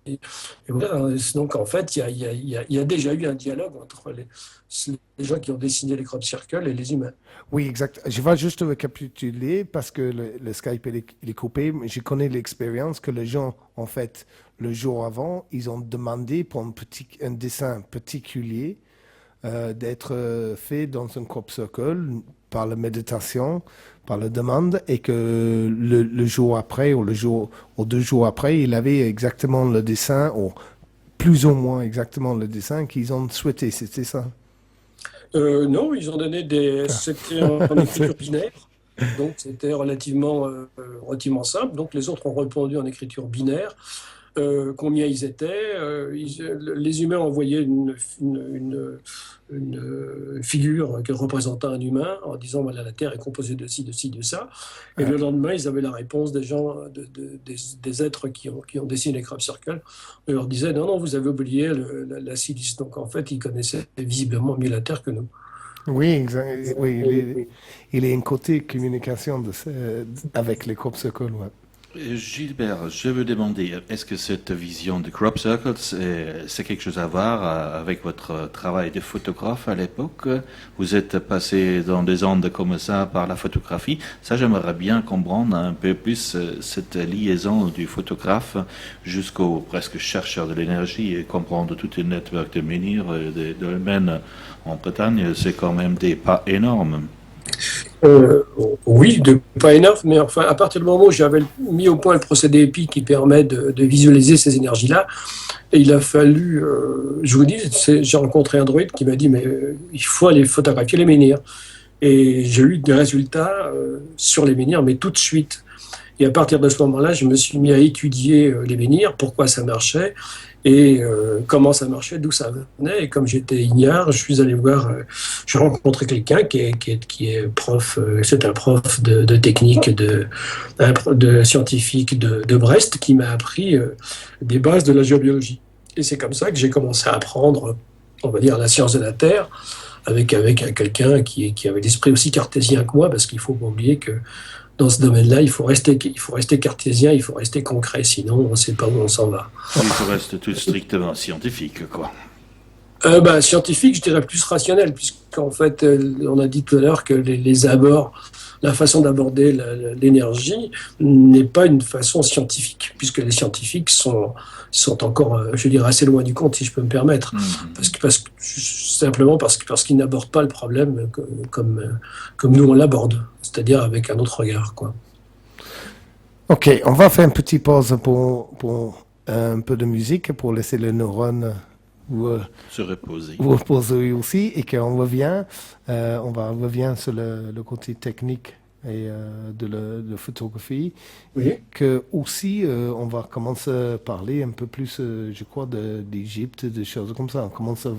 Et voilà, donc en fait, il y a déjà eu un dialogue entre les gens qui ont dessiné les crop circles et les humains. Oui, exact. Je vais juste récapituler parce que le Skype il est coupé. Mais je connais l'expérience que les gens, en fait, le jour avant, ils ont demandé pour un dessin particulier d'être fait dans un crop circle par la méditation, par la demande, et que le jour après ou 2 jours après, il avait exactement le dessin, ou plus ou moins exactement le dessin qu'ils ont souhaité. C'était ça? Non, ils ont donné c'était en écriture binaire, donc c'était relativement simple. Donc les autres ont répondu en écriture binaire. combien ils étaient. Les humains envoyaient une figure qui représentait un humain en disant voilà, la Terre est composée de ci, de ci, de ça. Et le lendemain, ils avaient la réponse des gens, des êtres qui ont dessiné les crop circles. Ils leur disaient non, non, vous avez oublié la silice. Donc en fait, ils connaissaient visiblement mieux la Terre que nous. Oui, oui, il y a un côté communication avec les crop circles. Ouais. Gilbert, je veux demander, est-ce que cette vision de crop circles, c'est quelque chose à voir avec votre travail de photographe à l'époque? Vous êtes passé dans des ondes comme ça par la photographie. Ça, j'aimerais bien comprendre un peu plus cette liaison du photographe jusqu'au presque chercheur de l'énergie et comprendre tout le network de menhirs de domaines en Bretagne. C'est quand même des pas énormes. Oui, pas énorme, mais enfin, à partir du moment où j'avais mis au point le procédé EPI qui permet de visualiser ces énergies-là, et il a fallu, je vous dis, j'ai rencontré un droïde qui m'a dit, mais il faut aller photographier les menhirs. Et j'ai eu des résultats sur les menhirs, mais tout de suite. Et à partir de ce moment-là, je me suis mis à étudier les menhirs, pourquoi ça marchait, et comment ça marchait, d'où ça venait. Et comme j'étais ignare, je suis allé voir, j'ai rencontré quelqu'un qui est prof, c'est un prof de technique, de scientifique de Brest, qui m'a appris des bases de la géobiologie. Et c'est comme ça que j'ai commencé à apprendre, on va dire, la science de la Terre, avec quelqu'un qui avait l'esprit aussi cartésien que moi, parce qu'il ne faut pas oublier que dans ce domaine-là, il faut rester cartésien, il faut rester concret, sinon on ne sait pas où on s'en va. Il faut rester tout strictement scientifique, quoi. Scientifique, je dirais plus rationnel, puisqu'en fait, on a dit tout à l'heure que les abords, la façon d'aborder l'énergie n'est pas une façon scientifique, puisque les scientifiques sont encore, je dirais, assez loin du compte, si je peux me permettre, simplement parce qu'ils n'abordent pas le problème comme nous on l'aborde, c'est-à-dire avec un autre regard, quoi. Ok, on va faire une petite pause pour un peu de musique, pour laisser les neurones se reposer. Vous reposer aussi, et qu'on revient, revient sur le côté technique et de photographie. Oui. Et que aussi, on va commencer à parler un peu plus, je crois, d'Égypte, des choses comme ça. On commence à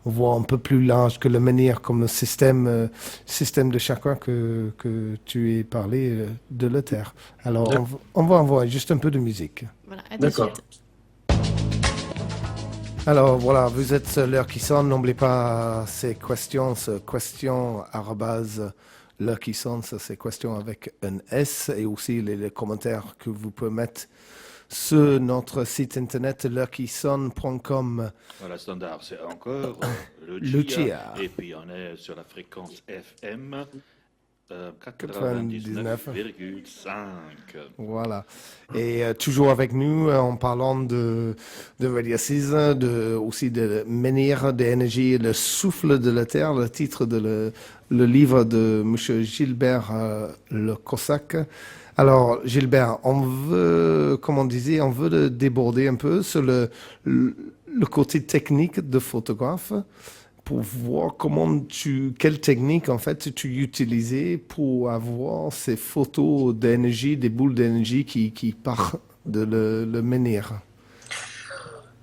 voir un peu plus large que le menhir, comme le système de chakra que tu as parlé de la Terre. Alors, on va envoyer juste un peu de musique. Voilà, à tout de suite. Alors voilà, vous êtes l'heure qui sonne. N'oubliez pas ces questions, l'heure qui sonne, ça c'est question avec un S, et aussi les commentaires que vous pouvez mettre sur notre site internet l'heure-qui-sonne.com. Voilà, standard, c'est encore Lucia. Et puis on est sur la fréquence FM 99,5. Voilà. Et toujours avec nous en parlant de radiacisme, aussi de menhir d'énergie, le souffle de la Terre, le titre de le livre de M. Gilbert Le Cossack. Alors, Gilbert, on veut, comme on disait, déborder un peu sur le côté technique de photographe, pour voir quelle technique en fait tu utilisais pour avoir ces photos d'énergie, des boules d'énergie qui partent de le menhir.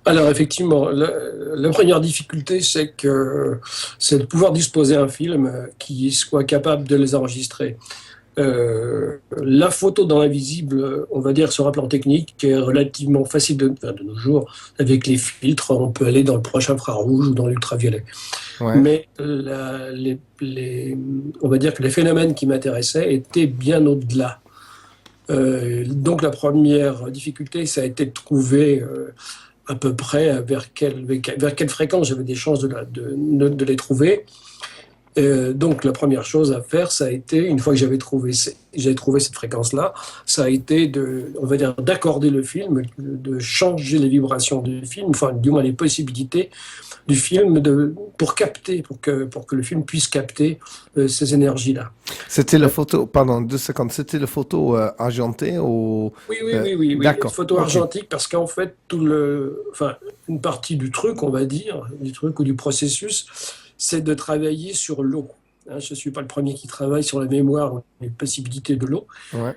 Alors effectivement, la première difficulté, c'est de pouvoir disposer d'un film qui soit capable de les enregistrer. La photo dans l'invisible, on va dire sur un plan technique, qui est relativement facile de nos jours. Avec les filtres, on peut aller dans le proche infrarouge ou dans l'ultraviolet. Ouais. Mais on va dire que les phénomènes qui m'intéressaient étaient bien au-delà. Donc la première difficulté, ça a été de trouver à peu près vers quelle fréquence j'avais des chances de les trouver. Donc la première chose à faire, ça a été, une fois que j'avais trouvé cette fréquence-là, ça a été d'accorder le film, de changer les vibrations du film, enfin du moins les possibilités du film pour que le film puisse capter ces énergies-là. C'était la photo, pardon, 2 secondes, c'était la photo argentée ou... Oui. D'accord. Photo argentique, parce qu'en fait, une partie du truc, on va dire, du truc ou du processus, c'est de travailler sur l'eau. hein, je ne suis pas le premier qui travaille sur la mémoire ou les possibilités de l'eau. Ouais.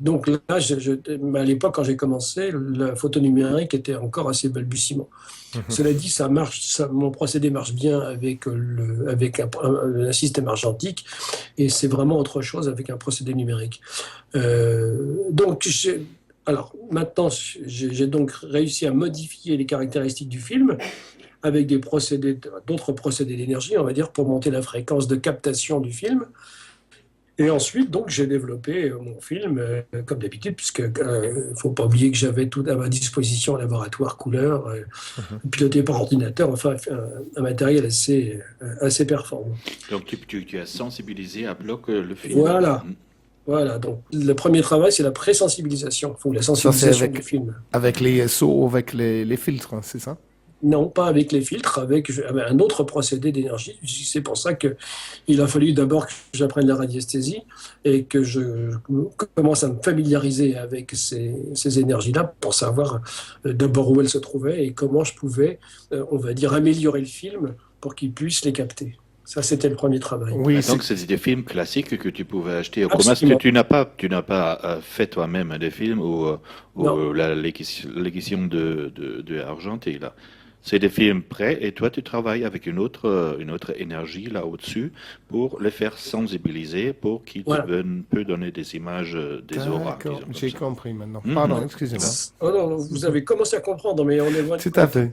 Donc là, à l'époque, quand j'ai commencé, la photo numérique était encore assez balbutiement. Cela dit, ça marche, mon procédé marche bien avec un système argentique, et c'est vraiment autre chose avec un procédé numérique. Donc, alors maintenant, j'ai donc réussi à modifier les caractéristiques du film avec d'autres procédés d'énergie, on va dire, pour monter la fréquence de captation du film. Et ensuite, donc, j'ai développé mon film, comme d'habitude, puisque faut pas oublier que j'avais tout à ma disposition un laboratoire couleur, piloté par ordinateur, enfin, un matériel assez performant. Donc tu as sensibilisé à bloc le film. Voilà, donc le premier travail, c'est la présensibilisation, ou la sensibilisation du film. Avec les sauts, avec les filtres, hein, c'est ça? Non, pas avec les filtres, avec un autre procédé d'énergie. C'est pour ça qu'il a fallu d'abord que j'apprenne la radiesthésie et que je commence à me familiariser avec ces énergies-là pour savoir d'abord où elles se trouvaient et comment je pouvais, on va dire, améliorer le film pour qu'il puisse les capter. Ça, c'était le premier travail. Oui, donc c'est des films classiques que tu pouvais acheter. Comment est-ce que tu n'as pas fait toi-même des films ou l'édition de Argenté là? C'est des films prêts et toi tu travailles avec une autre énergie là au-dessus pour les faire sensibiliser pour qu'ils peut donner des images des auras. J'ai compris maintenant. Pardon, excusez-moi. Oh non, vous avez commencé à comprendre, mais on est loin de Tout à fait.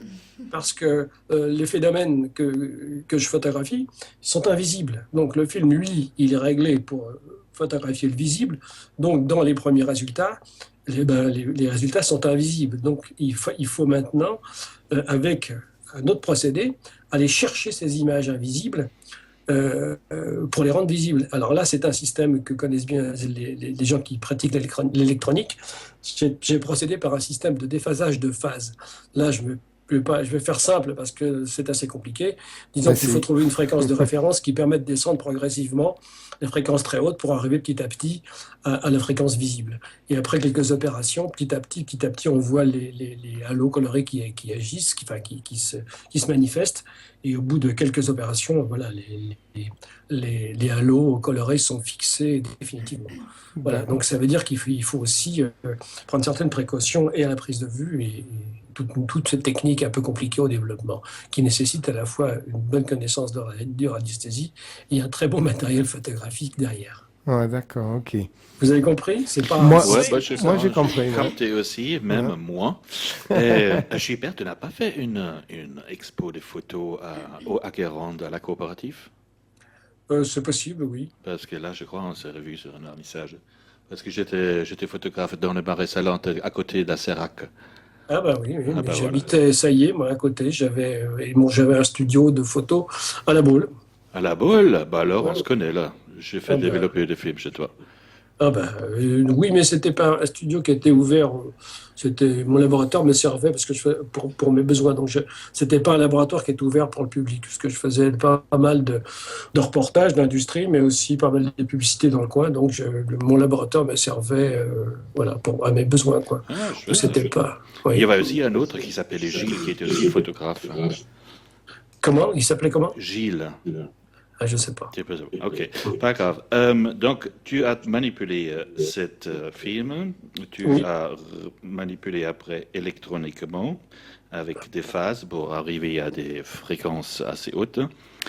Parce que les phénomènes que je photographie sont invisibles. Donc le film, lui, il est réglé pour photographier le visible. Donc dans les premiers résultats, les résultats sont invisibles. Donc il faut maintenant, avec un autre procédé, aller chercher ces images invisibles pour les rendre visibles. Alors là, c'est un système que connaissent bien les gens qui pratiquent l'électronique. J'ai procédé par un système de déphasage de phase. Là, je vais faire simple parce que c'est assez compliqué. Disons qu'il faut trouver une fréquence de référence qui permette de descendre progressivement les fréquences très hautes pour arriver petit à petit à la fréquence visible. Et après quelques opérations, petit à petit, on voit les halos colorés qui agissent, qui se manifestent. Et au bout de quelques opérations, voilà, les halos colorés sont fixés définitivement. Voilà, donc ça veut dire qu'il faut aussi prendre certaines précautions et à la prise de vue et toute cette technique un peu compliquée au développement, qui nécessite à la fois une bonne connaissance de radiesthésie et un très bon matériel photographique derrière. Ouais, d'accord, ok. Vous avez compris? C'est pas. Moi, j'ai compris. Comme tu aussi, même moi. Gilbert, tu n'as pas fait une expo de photos au Acquérande, à la coopérative? C'est possible, oui. Parce que là, je crois, on s'est revu sur un vernissage. Parce que j'étais photographe dans le Marais Salante, à côté de la Sérac. Ah bah oui. J'habitais, ça y est, moi, à côté. J'avais un studio de photos à La Baule. À La Baule? Bah alors, on se connaît, là. J'ai fait développer des films chez toi. Ah ben oui, mais c'était pas un studio qui était ouvert. Mon laboratoire me servait parce que pour mes besoins. Donc c'était pas un laboratoire qui était ouvert pour le public, parce que je faisais pas mal de reportages d'industrie, mais aussi pas mal de publicités dans le coin. Donc mon laboratoire me servait, à mes besoins, quoi. C'était pas. Oui. Il y avait aussi un autre qui s'appelait Gilles, qui était aussi photographe. Comment? Il s'appelait comment? Gilles. Ah, je ne sais pas. Ok, pas grave. Donc, tu as manipulé cet film, tu as manipulé après électroniquement avec des phases pour arriver à des fréquences assez hautes.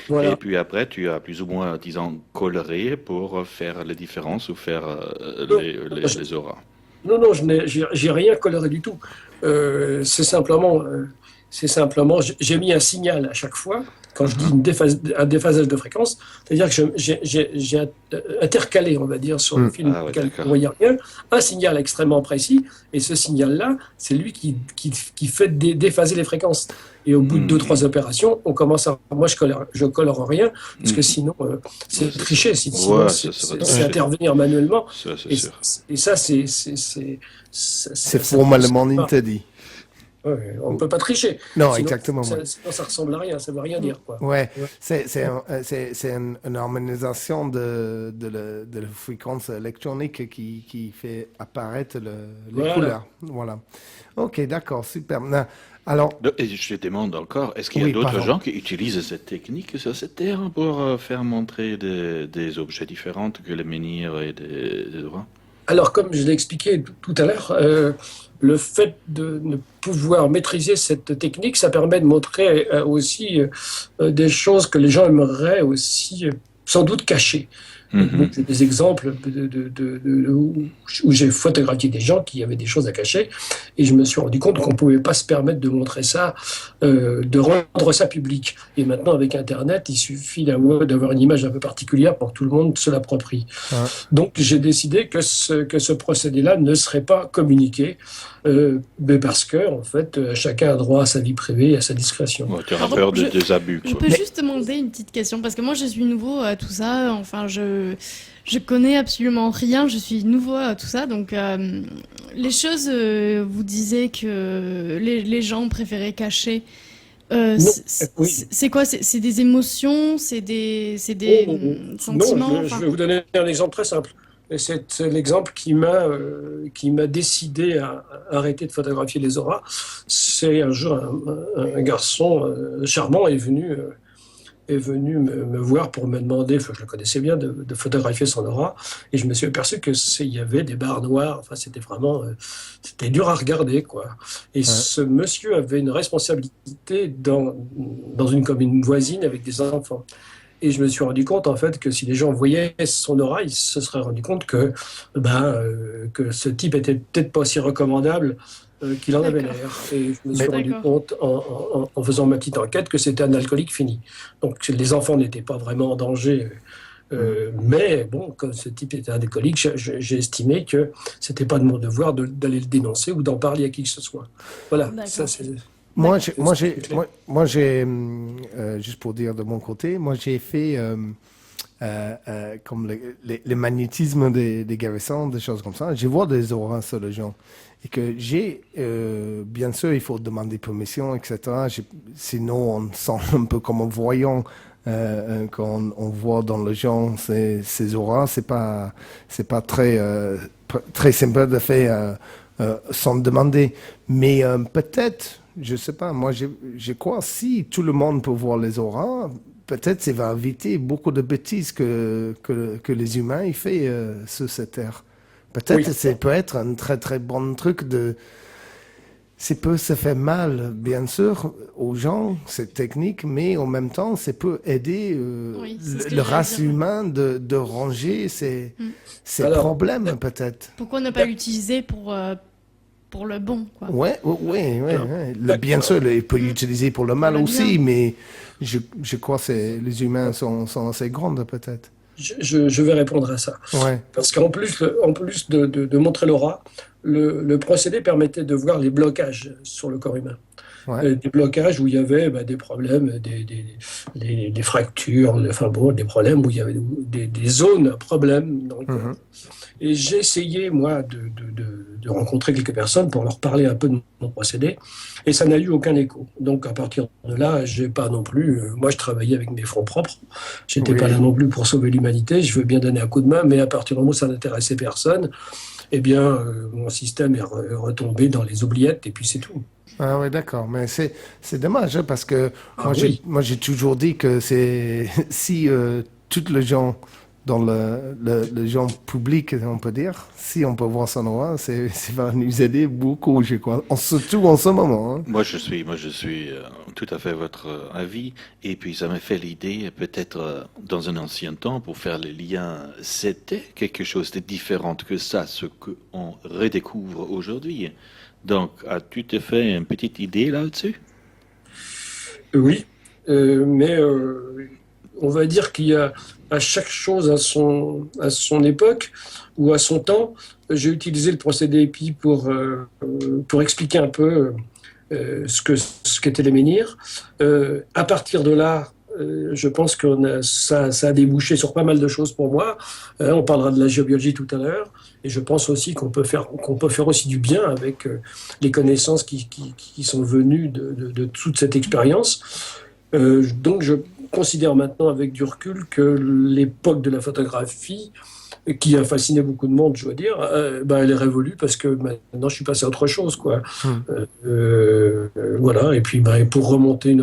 Voilà. Et puis après, tu as plus ou moins, disons, coloré pour faire les différences ou faire les auras. Non, j'ai rien coloré du tout. C'est simplement, j'ai mis un signal à chaque fois. Quand je dis un déphasage de fréquence, c'est-à-dire que j'ai intercalé, on va dire, sur le film, on ne voyait rien, un signal extrêmement précis, et ce signal-là, c'est lui qui fait déphaser les fréquences. Et au bout de 2-3 opérations, on commence à... Moi, je colore rien, parce que sinon, c'est tricher, sinon c'est intervenir manuellement. Ça, et ça, c'est formellement interdit. Ouais, on ne peut pas tricher. Non, Sinon, exactement. Ouais. sinon, ça ressemble à rien, ça ne veut rien dire, quoi. Ouais, Ouais. c'est une harmonisation de la fréquence électronique qui fait apparaître les Voilà. couleurs. Voilà. Ok, d'accord, super. Non, alors, Et je te demande encore, est-ce qu'il y a oui, d'autres pardon. gens qui utilisent cette technique sur cette terre pour faire montrer des objets différents que les menhirs et des oras? Alors, comme je l'ai expliqué tout à l'heure, le fait de ne pouvoir maîtriser cette technique, ça permet de montrer aussi des choses que les gens aimeraient aussi sans doute cacher. Donc, Mhm. j'ai des exemples où j'ai photographié des gens qui avaient des choses à cacher et je me suis rendu compte qu'on ne pouvait pas se permettre de montrer ça, de rendre ça public. Et maintenant, avec Internet, il suffit d'avoir une image un peu particulière pour que tout le monde se l'approprie. Ouais. Donc, j'ai décidé que ce procédé-là ne serait pas communiqué, mais parce que, en fait, chacun a droit à sa vie privée et à sa discrétion. Ouais, tu auras Pardon, peur des abus, Je quoi. peux juste demander une petite question parce que moi je suis nouveau à tout ça. Enfin, je connais absolument rien. Je suis nouveau à tout ça. Donc, les choses, vous disiez que les gens préféraient cacher. Non, oui. C'est quoi? C'est des émotions? C'est des Non, sentiments? je Enfin, vais vous donner un exemple très simple. Et c'est l'exemple qui m'a décidé à arrêter de photographier les auras. C'est un jour un garçon charmant est venu me voir pour me demander, enfin, je le connaissais bien, de photographier son aura. Et je me suis aperçu il y avait des barres noires. Enfin, c'était vraiment, c'était dur à regarder, quoi. Et Ouais. ce monsieur avait une responsabilité dans une commune voisine avec des enfants. Et je me suis rendu compte, en fait, que si les gens voyaient son aura, ils se seraient rendu compte que ce type était peut-être pas aussi recommandable qu'il en avait d'accord. l'air. Et je me Mais suis rendu D'accord. compte, en faisant ma petite enquête, que c'était un alcoolique fini. Donc, les enfants n'étaient pas vraiment en danger. Mais bon, comme ce type était un alcoolique, j'ai estimé que c'était pas de mon devoir d'aller le dénoncer ou d'en parler à qui que ce soit. Voilà, ça D'accord. c'est... Moi, D'accord. juste pour dire de mon côté, moi, j'ai fait comme le magnétisme des garçons, des choses comme ça. Je vois des auras sur les gens. Et que bien sûr, il faut demander permission, etc. Sinon, on sent un peu comme en voyant quand on voit dans les gens ces auras. C'est pas très simple de faire sans demander. Mais peut-être, je sais pas, moi je crois si tout le monde peut voir les auras, peut-être ça va éviter beaucoup de bêtises que les humains ils font sur cette terre. Peut-être Oui. ça peut être un très très bon truc de. Ça peut se faire mal, bien sûr, aux gens, cette technique, mais en même temps, ça peut aider Oui, c'est ce que le j'allais race dire. humain de ranger ses Alors, problèmes, peut-être. Pourquoi ne pas l'utiliser pour le bon, quoi? Ouais, ouais, ouais, Alors, ouais. Bien d'accord. sûr, il peut l'utiliser pour le mal le aussi, bien. mais je crois que les humains sont assez grands, peut-être. Je vais répondre à ça. Ouais, Parce qu'en plus, en plus de montrer l'aura, le procédé permettait de voir les blocages sur le corps humain. ouais. Des blocages où il y avait des problèmes, des fractures, enfin bon, des problèmes où il y avait des zones à problème dans le corps. Mhm. Et j'ai essayé, moi, de rencontrer quelques personnes pour leur parler un peu de mon procédé, et ça n'a eu aucun écho. Donc, à partir de là, j'ai pas non plus. Moi, je travaillais avec mes fonds propres. J'étais Oui. pas là non plus pour sauver l'humanité. Je veux bien donner un coup de main, mais à partir du moment où ça n'intéressait personne, eh bien, mon système est retombé dans les oubliettes, et puis c'est tout. Ah ouais, d'accord. Mais c'est dommage, hein, parce que Ah oui. moi, j'ai toujours dit que c'est si toutes les gens dans le genre public, on peut dire, si on peut voir son aura, ça va nous aider beaucoup, je crois. Surtout en ce moment. Hein. Moi, je suis tout à fait votre avis. Et puis, ça m'a fait l'idée, peut-être dans un ancien temps, pour faire le lien, c'était quelque chose de différent que ça, ce qu'on redécouvre aujourd'hui. Donc, as-tu te fait une petite idée là-dessus? Oui, mais on va dire qu'il y a à chaque chose à son époque ou à son temps. J'ai utilisé le procédé EPI pour expliquer un peu ce qu'étaient les menhirs. À partir de là, je pense que ça a débouché sur pas mal de choses pour moi. On parlera de la géobiologie tout à l'heure, et je pense aussi qu'on peut faire aussi du bien avec les connaissances qui sont venues de toute cette expérience. Donc je considère maintenant avec du recul que l'époque de la photographie, qui a fasciné beaucoup de monde, je dois dire, elle est révolue parce que maintenant je suis passé à autre chose, quoi. Voilà. Et puis pour remonter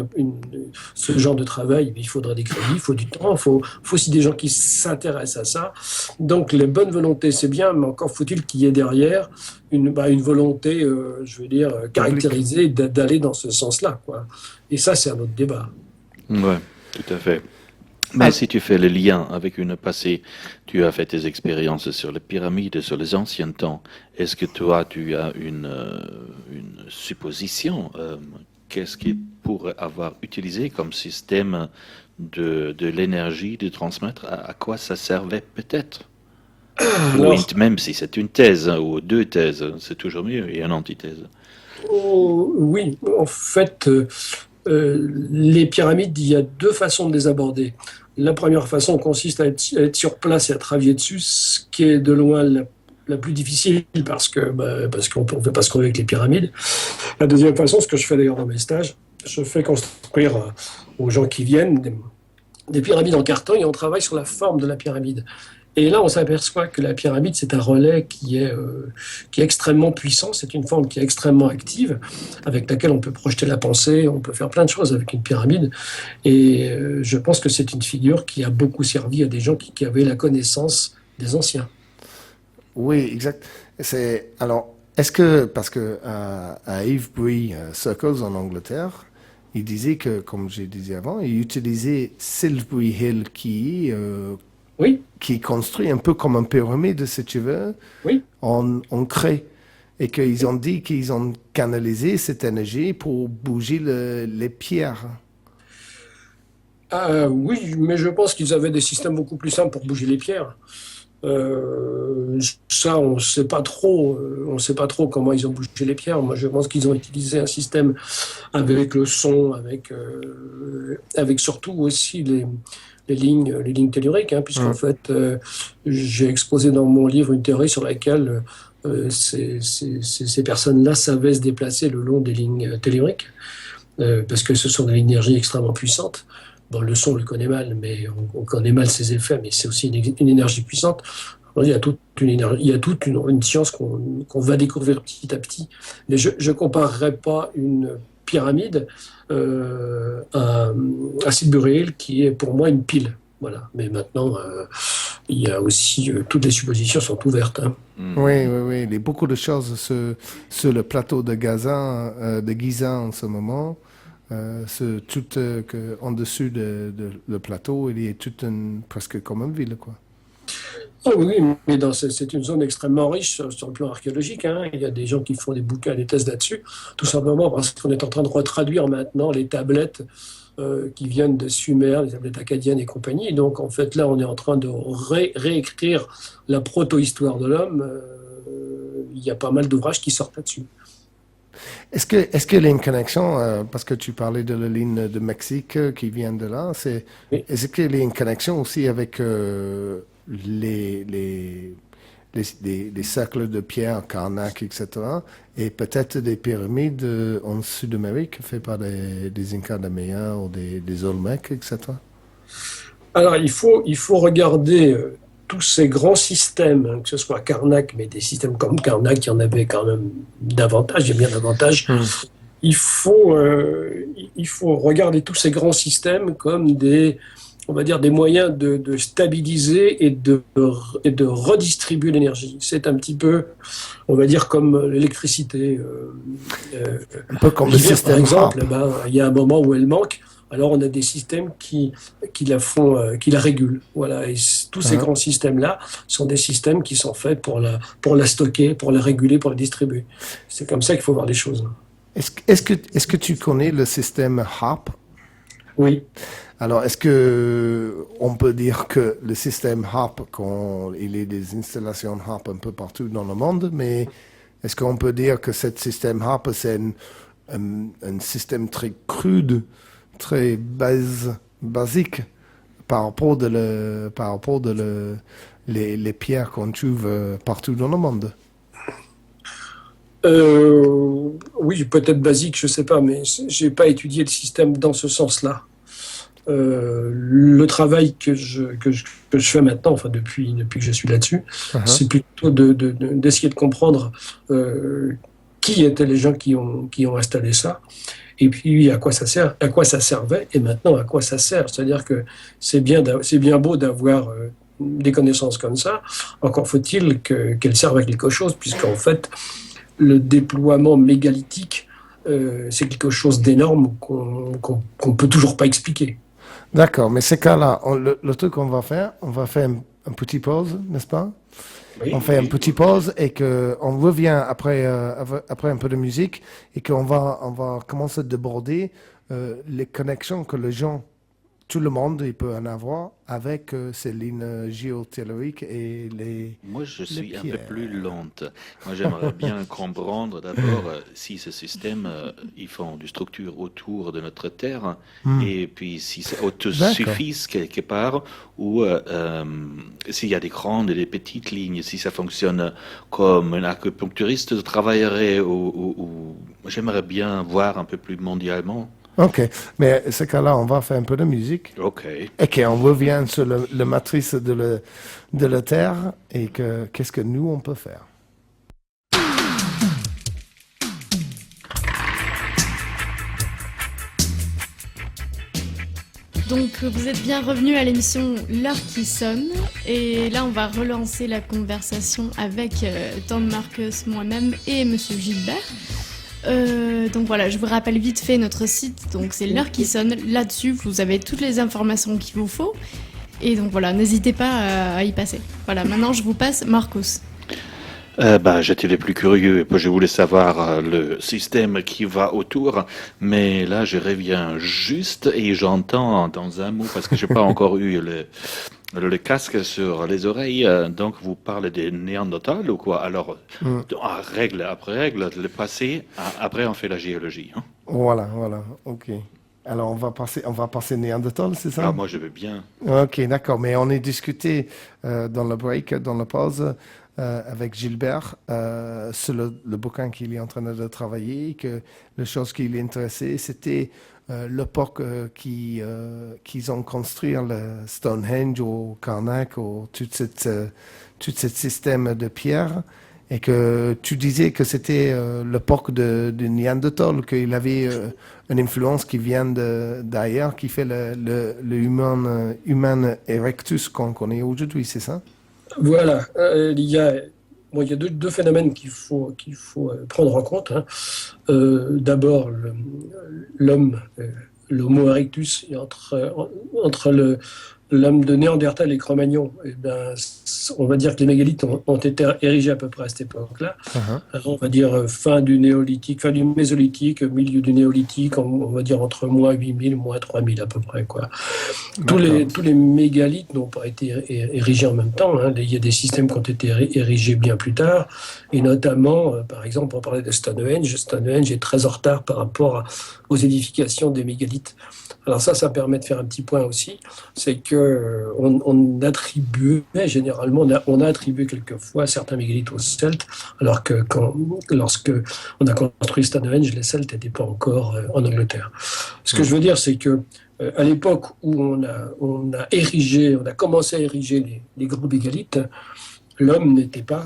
ce genre de travail, il faudrait des crédits, il faut du temps, il faut aussi des gens qui s'intéressent à ça. Donc les bonnes volontés, c'est bien, mais encore faut-il qu'il y ait derrière une volonté, je veux dire, caractérisée d'aller dans ce sens-là, quoi. Et ça, c'est un autre débat. Ouais, tout à fait. Mais si tu fais le lien avec une passé, tu as fait tes expériences sur les pyramides, sur les anciens temps. Est-ce que toi, tu as une supposition? Qu'est-ce qui pourrait avoir utilisé comme système de l'énergie de transmettre? À quoi ça servait peut-être? Même si c'est une thèse ou deux thèses, c'est toujours mieux, et une antithèse. Oui, en fait, les pyramides, il y a deux façons de les aborder. La première façon consiste à être sur place et à travailler dessus, ce qui est de loin la plus difficile parce qu'on ne fait pas ce qu'on veut avec les pyramides. La deuxième façon, ce que je fais d'ailleurs dans mes stages, je fais construire aux gens qui viennent des pyramides en carton et on travaille sur la forme de la pyramide. Et là, on s'aperçoit que la pyramide, c'est un relais qui est extrêmement puissant. C'est une forme qui est extrêmement active, avec laquelle on peut projeter la pensée, on peut faire plein de choses avec une pyramide. Et je pense que c'est une figure qui a beaucoup servi à des gens qui avaient la connaissance des anciens. Oui, exact. Alors, est-ce que, parce que à Avebury Circles en Angleterre, il disait que, comme j'ai dit avant, il utilisait Silbury Hill qui est construit un peu comme une pyramide, si tu veux, en craie. Et qu'ils ont dit qu'ils ont canalisé cette énergie pour bouger les pierres. Oui, mais je pense qu'ils avaient des systèmes beaucoup plus simples pour bouger les pierres. Ça, on ne sait pas trop comment ils ont bougé les pierres. Moi, je pense qu'ils ont utilisé un système avec le son, avec surtout aussi les lignes telluriques, puisqu'en fait, j'ai exposé dans mon livre une théorie sur laquelle ces personnes-là savaient se déplacer le long des lignes telluriques, parce que ce sont des l'énergie extrêmement puissantes. Bon, le son, on le connaît mal, mais on connaît mal ses effets, mais c'est aussi une énergie puissante. Il y a toute une science qu'on va découvrir petit à petit. Mais je ne comparerais pas une pyramide à Silbury Hill, qui est pour moi une pile. Voilà. Mais maintenant, il y a aussi toutes les suppositions sont ouvertes. Oui. Il y a beaucoup de choses sur le plateau de Giza en ce moment. En dessus le plateau, il y a presque comme une ville, quoi. Oui, mais c'est une zone extrêmement riche sur le plan archéologique. Il y a des gens qui font des bouquins, des thèses là-dessus, tout simplement parce qu'on est en train de retraduire maintenant les tablettes qui viennent de Sumer, les tablettes akkadiennes et compagnie. Et donc, en fait, là, on est en train de réécrire la proto-histoire de l'homme. Il y a pas mal d'ouvrages qui sortent là-dessus. Est-ce qu'il y a une connexion, parce que tu parlais de la ligne de Mexique qui vient de là, est-ce qu'il y a une connexion aussi avec les cercles de pierre, Karnak, etc., et peut-être des pyramides en Sud-Amérique faites par des Incas de Maya ou des Olmecs, etc.? Alors, il faut regarder tous ces grands systèmes, que ce soit Karnak, mais des systèmes comme Karnak, il y en avait quand même davantage, il y a bien davantage. Il faut regarder tous ces grands systèmes comme on va dire des moyens de stabiliser et de redistribuer l'énergie. C'est un petit peu, on va dire, comme l'électricité. Un peu comme le système par exemple, il y a un moment où elle manque. Alors on a des systèmes qui la régulent. Voilà. Et tous ces grands systèmes-là sont des systèmes qui sont faits pour la stocker, pour la réguler, pour la distribuer. C'est comme ça qu'il faut voir les choses. Est-ce que tu connais le système HARP? Oui. Alors, est-ce que on peut dire que le système HARP, il y a des installations HARP un peu partout dans le monde, mais est-ce qu'on peut dire que ce système HARP, c'est un système très crude, très base basique par rapport les pierres qu'on trouve partout dans le monde. Oui, peut-être basique, je sais pas, mais j'ai pas étudié le système dans ce sens-là. Le travail que je fais maintenant, enfin depuis que je suis là-dessus, c'est plutôt d'essayer de comprendre qui étaient les gens qui ont installé ça, et puis à quoi ça sert, à quoi ça servait, et maintenant à quoi ça sert. C'est-à-dire que c'est bien beau d'avoir des connaissances comme ça, encore faut-il qu'elles servent à quelque chose, puisqu'en fait, le déploiement mégalithique, c'est quelque chose d'énorme qu'on peut toujours pas expliquer. D'accord, mais ces cas-là, le truc qu'on va faire, on va faire un petit pause, n'est-ce pas? Oui, On fait un oui. petit pause et qu'on revient après un peu de musique et on va commencer à déborder les connexions que les gens, tout le monde, il peut en avoir avec ces lignes géotelluriques et Moi, je les suis un peu pierres. plus lente. Moi, j'aimerais bien comprendre d'abord si ce système, ils font du structure autour de notre Terre, Hmm. et puis si ça D'accord. autosuffit quelque part, ou s'il y a des grandes et des petites lignes, si ça fonctionne comme un acupuncturiste travaillerait, j'aimerais bien voir un peu plus mondialement. Ok, mais ce cas-là, on va faire un peu de musique Ok. et qu'on revient sur le matrice de la Terre et qu'est-ce que nous, on peut faire. Donc vous êtes bien revenus à l'émission L'heure qui sonne et là on va relancer la conversation avec Tom Marcus, moi-même et Monsieur Gilbert. Donc voilà, je vous rappelle vite fait notre site, donc c'est L'heure qui sonne. Là-dessus vous avez toutes les informations qu'il vous faut et donc voilà, n'hésitez pas à y passer. Voilà, maintenant je vous passe Marcus. J'étais le plus curieux et puis je voulais savoir le système qui va autour, mais là je reviens juste et j'entends dans un mot parce que j'ai pas encore eu le casque sur les oreilles, donc vous parlez des Néandertals ou quoi? Alors, Hmm. règle après règle, le passé, après on fait la géologie, hein. Voilà, ok. Alors on va passer Néandertal, c'est Ah, ça? moi je veux bien. Ok, d'accord. Mais on est discuté dans le break, dans la pause, avec Gilbert sur le bouquin qu'il est en train de travailler, que la chose qui l'intéressait, c'était l'époque qu'ils ont construit le Stonehenge au Karnak, ou tout ce système de pierre. Et que tu disais que c'était l'époque de Néandertal, qu'il avait une influence qui vient d'ailleurs, qui fait le human erectus qu'on connaît aujourd'hui, c'est ça? Voilà, il y a deux phénomènes qu'il faut prendre en compte, hein. D'abord, l'homme, l'Homo erectus, et entre l'homme de Néandertal et Cro-Magnon, eh ben, on va dire que les mégalithes ont été érigés à peu près à cette époque-là. Uh-huh. Alors, on va dire fin du néolithique, fin du mésolithique, milieu du néolithique, on va dire entre moins 8000, moins 3000 à peu près, quoi. D'accord. Tous les mégalithes n'ont pas été érigés en même temps, hein. Il y a des systèmes qui ont été érigés bien plus tard, et notamment, par exemple, on parlait de Stonehenge. Stonehenge est très en retard par rapport aux édifications des mégalithes. Alors ça permet de faire un petit point aussi, c'est que on attribuait généralement, on a attribué quelquefois certains mégalithes aux Celtes, alors que lorsque on a construit Stonehenge, les Celtes n'étaient pas encore en Angleterre. Ce que je veux dire, c'est que à l'époque où on a commencé à ériger les gros mégalithes, l'homme n'était pas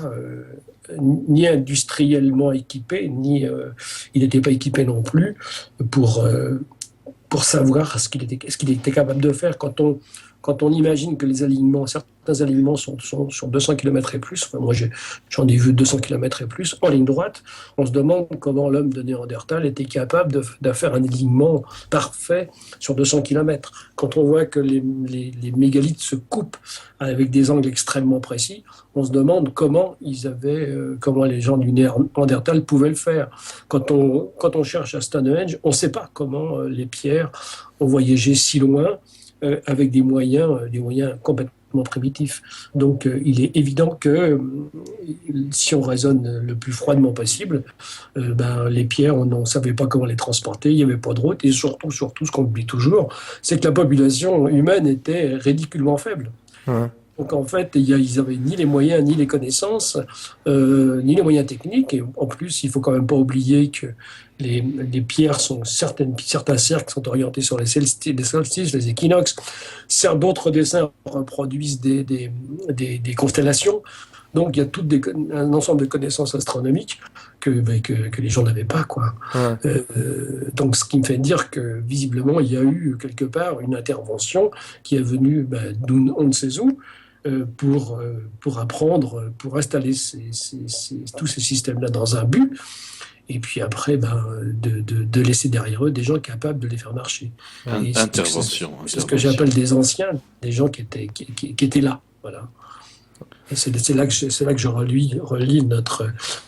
ni industriellement équipé, il n'était pas équipé non plus pour savoir ce qu'il était capable de faire. Quand on imagine que certains alignements sont sur 200 km et plus, enfin, moi j'en ai vu 200 km et plus, en ligne droite, on se demande comment l'homme de Néandertal était capable de faire un alignement parfait sur 200 km. Quand on voit que les mégalithes se coupent avec des angles extrêmement précis, on se demande comment les gens du Néandertal pouvaient le faire. Quand on cherche à Stonehenge, on ne sait pas comment les pierres ont voyagé si loin avec des moyens complètement complètement primitif. Donc, il est évident que si on raisonne le plus froidement possible, les pierres, on ne savait pas comment les transporter, il n'y avait pas de route, et surtout, ce qu'on oublie toujours, c'est que la population humaine était ridiculement faible. Ouais. Donc en fait, ils n'avaient ni les moyens, ni les connaissances, ni les moyens techniques. Et en plus, il ne faut quand même pas oublier que les pierres sont certains cercles sont orientés sur les solstices, les équinoxes. D'autres dessins reproduisent des constellations. Donc il y a un ensemble de connaissances astronomiques que les gens n'avaient pas, quoi. Ouais. Donc ce qui me fait dire que visiblement il y a eu quelque part une intervention qui est venue d'où on ne sait où, pour apprendre, pour installer tous ces systèmes-là dans un but, et puis après de laisser derrière eux des gens capables de les faire marcher. Intervention. C'est ce que j'appelle des anciens, des gens qui étaient là. Voilà. Et c'est là que je relis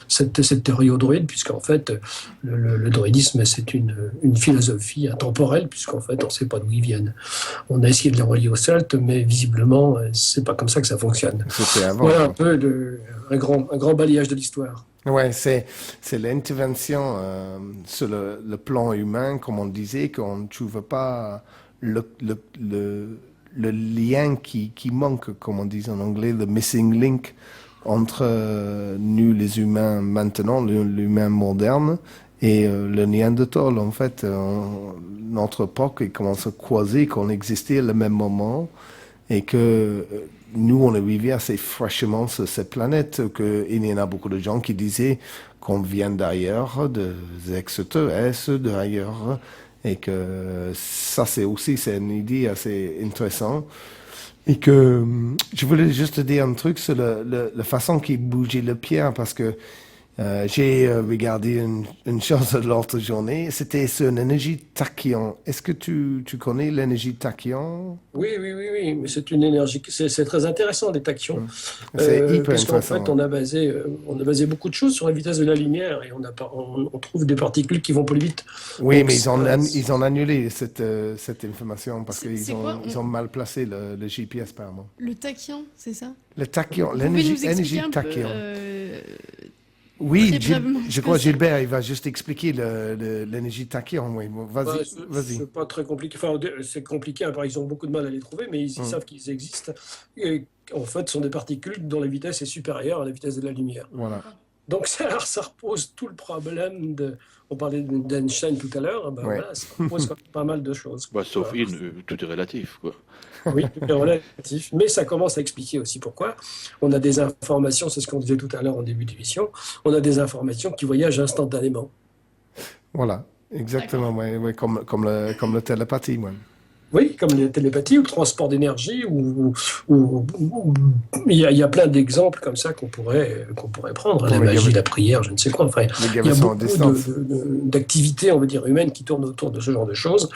cette théorie au druide, puisqu'en fait, le druidisme, c'est une philosophie intemporelle, puisqu'en fait, on ne sait pas d'où ils viennent. On a essayé de les relier aux Celtes, mais visiblement, c'est pas comme ça que ça fonctionne. C'était avant. Voilà un peu un grand balayage de l'histoire. Ouais, c'est l'intervention sur le plan humain, comme on disait, qu'on ne trouve pas le lien qui manque, comme on dit en anglais, le missing link entre nous les humains maintenant, l'humain moderne, et le Néandertal. En fait, notre époque, il commence à croiser qu'on existait à le même moment, et que nous, on est arrivé assez fraîchement sur cette planète, qu'il y en a beaucoup de gens qui disaient qu'on vient d'ailleurs, des extraterrestres, d'ailleurs, et que ça, c'est une idée assez intéressante. Et que je voulais juste dire un truc sur la façon qu'il bougeait le pierre, parce que j'ai regardé une chose l'autre journée, c'était sur une énergie tachyon. Est-ce que tu connais l'énergie tachyon? Oui, mais c'est une énergie, c'est très intéressant, les tachyons. C'est hyper parce qu'en intéressant. fait, on a basé beaucoup de choses sur la vitesse de la lumière, et on trouve des particules qui vont plus vite. Oui, Donc, mais ils ont annulé cette information parce qu'ils quoi, ont mal placé le GPS, apparemment. Le tachyon, c'est ça? Le tachyon, Vous pouvez nous expliquer l'énergie un peu, tachyon. Oui, très brièvement, je crois Gilbert, il va juste expliquer l'énergie tachyon. Oui, bon, vas-y. C'est pas très compliqué. Enfin, c'est compliqué. Par ils ont beaucoup de mal à les trouver, mais ils savent qu'ils existent. Et en fait, ce sont des particules dont la vitesse est supérieure à la vitesse de la lumière. Voilà. Donc, ça repose tout le problème de. On parlait d'Einstein tout à l'heure. Ouais. Voilà, ça repose pas mal de choses. Sauf tout est relatif, quoi. Oui, tout est relatif. Mais ça commence à expliquer aussi pourquoi. On a des informations, c'est ce qu'on disait tout à l'heure en début d'émission, on a des informations qui voyagent instantanément. Voilà, exactement, ouais, comme le télépathie, moi. Oui, comme la télépathie ou le transport d'énergie, ou il y a plein d'exemples comme ça qu'on pourrait prendre. La magie, la prière, je ne sais quoi. Enfin, il y a beaucoup d'activités, on va dire, humaines qui tournent autour de ce genre de choses,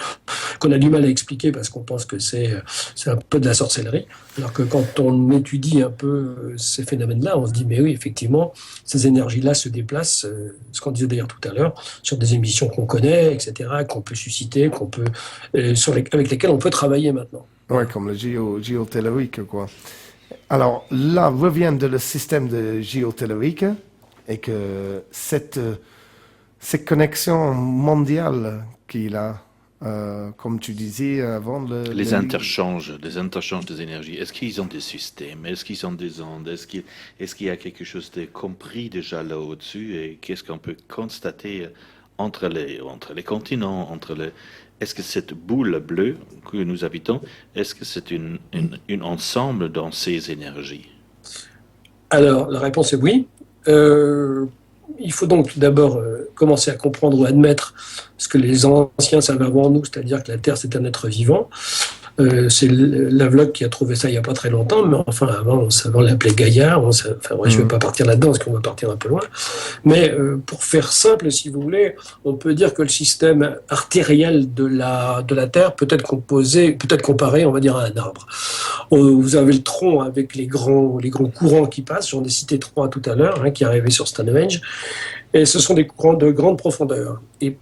qu'on a du mal à expliquer parce qu'on pense que c'est un peu de la sorcellerie. Alors que quand on étudie un peu ces phénomènes-là, on se dit, mais oui, effectivement, ces énergies-là se déplacent, ce qu'on disait d'ailleurs tout à l'heure, sur des émissions qu'on connaît, etc., qu'on peut susciter, avec lesquelles on peut travailler maintenant. Oui, comme le géotellurique, quoi. Alors, là, revient le système de géotellurique et que cette connexion mondiale qu'il a, comme tu disais avant... Les interchanges des énergies. Est-ce qu'ils ont des systèmes? Est-ce qu'ils ont des ondes? Est-ce qu'il y a quelque chose de compris déjà là au-dessus? Et qu'est-ce qu'on peut constater entre les continents, Est-ce que cette boule bleue que nous habitons, est-ce que c'est une ensemble dans ces énergies? Alors, la réponse est oui. Il faut donc tout d'abord commencer à comprendre ou admettre ce que les anciens savaient avant nous, c'est-à-dire que la Terre, c'est un être vivant. C'est Lovelock qui a trouvé ça il n'y a pas très longtemps, mais enfin, avant, on l'appelait Gaïa. Je ne vais pas partir là-dedans, parce qu'on va partir un peu loin. Mais pour faire simple, si vous voulez, on peut dire que le système artériel de la Terre peut être comparé, on va dire, à un arbre. Vous avez le tronc avec les grands courants qui passent. J'en ai cité 3 tout à l'heure, qui arrivaient sur Stonehenge. Et ce sont des courants de grande profondeur. Et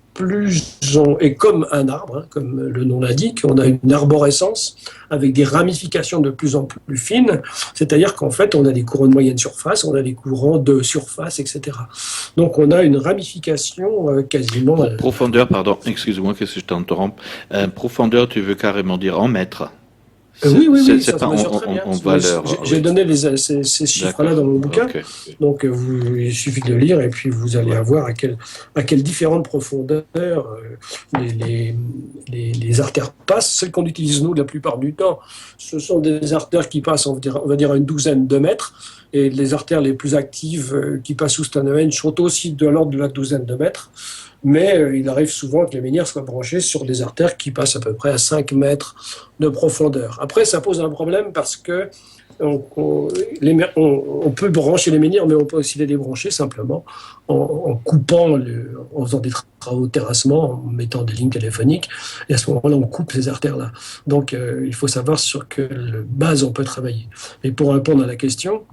et comme un arbre, hein, comme le nom l'indique, on a une arborescence avec des ramifications de plus en plus fines, c'est-à-dire qu'en fait, on a des courants de moyenne surface, on a des courants de surface, etc. Donc, on a une ramification quasiment... Profondeur, pardon, excuse-moi que je t'interromps. Profondeur, tu veux carrément dire en mètres? Oui, C'est ça pas se mesure très bien. en valeur. J'ai donné ces chiffres-là dans mon bouquin. Okay. Donc, il suffit de le lire et puis vous allez avoir à quelle différentes profondeurs les artères passent. Celles qu'on utilise, nous, la plupart du temps, ce sont des artères qui passent, on va dire, à une douzaine de mètres. Et les artères les plus actives qui passent sous Stonehenge sont aussi de l'ordre de la douzaine de mètres. Mais il arrive souvent que les menhirs soient branchés sur des artères qui passent à peu près à 5 mètres de profondeur. Après, ça pose un problème parce que on peut brancher les menhirs, mais on peut aussi les débrancher simplement en coupant, en faisant des travaux de terrassement, en mettant des lignes téléphoniques. Et à ce moment-là, on coupe ces artères-là. Donc, il faut savoir sur quelle base on peut travailler. Et pour répondre à la question,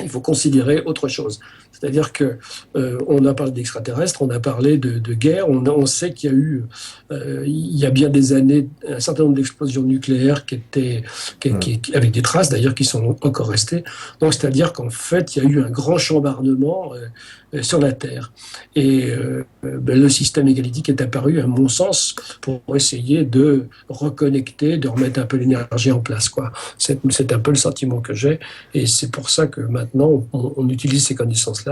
il faut considérer autre chose. C'est-à-dire que on a parlé d'extraterrestres, on a parlé de guerre, on sait qu'il y a eu, il y a bien des années, un certain nombre d'explosions nucléaires avec des traces d'ailleurs qui sont encore restées. Donc c'est-à-dire qu'en fait, il y a eu un grand chambardement sur la Terre. Et le système égalitique est apparu, à mon sens, pour essayer de reconnecter, de remettre un peu l'énergie en place, quoi. C'est un peu le sentiment que j'ai, et c'est pour ça que maintenant, on utilise ces connaissances-là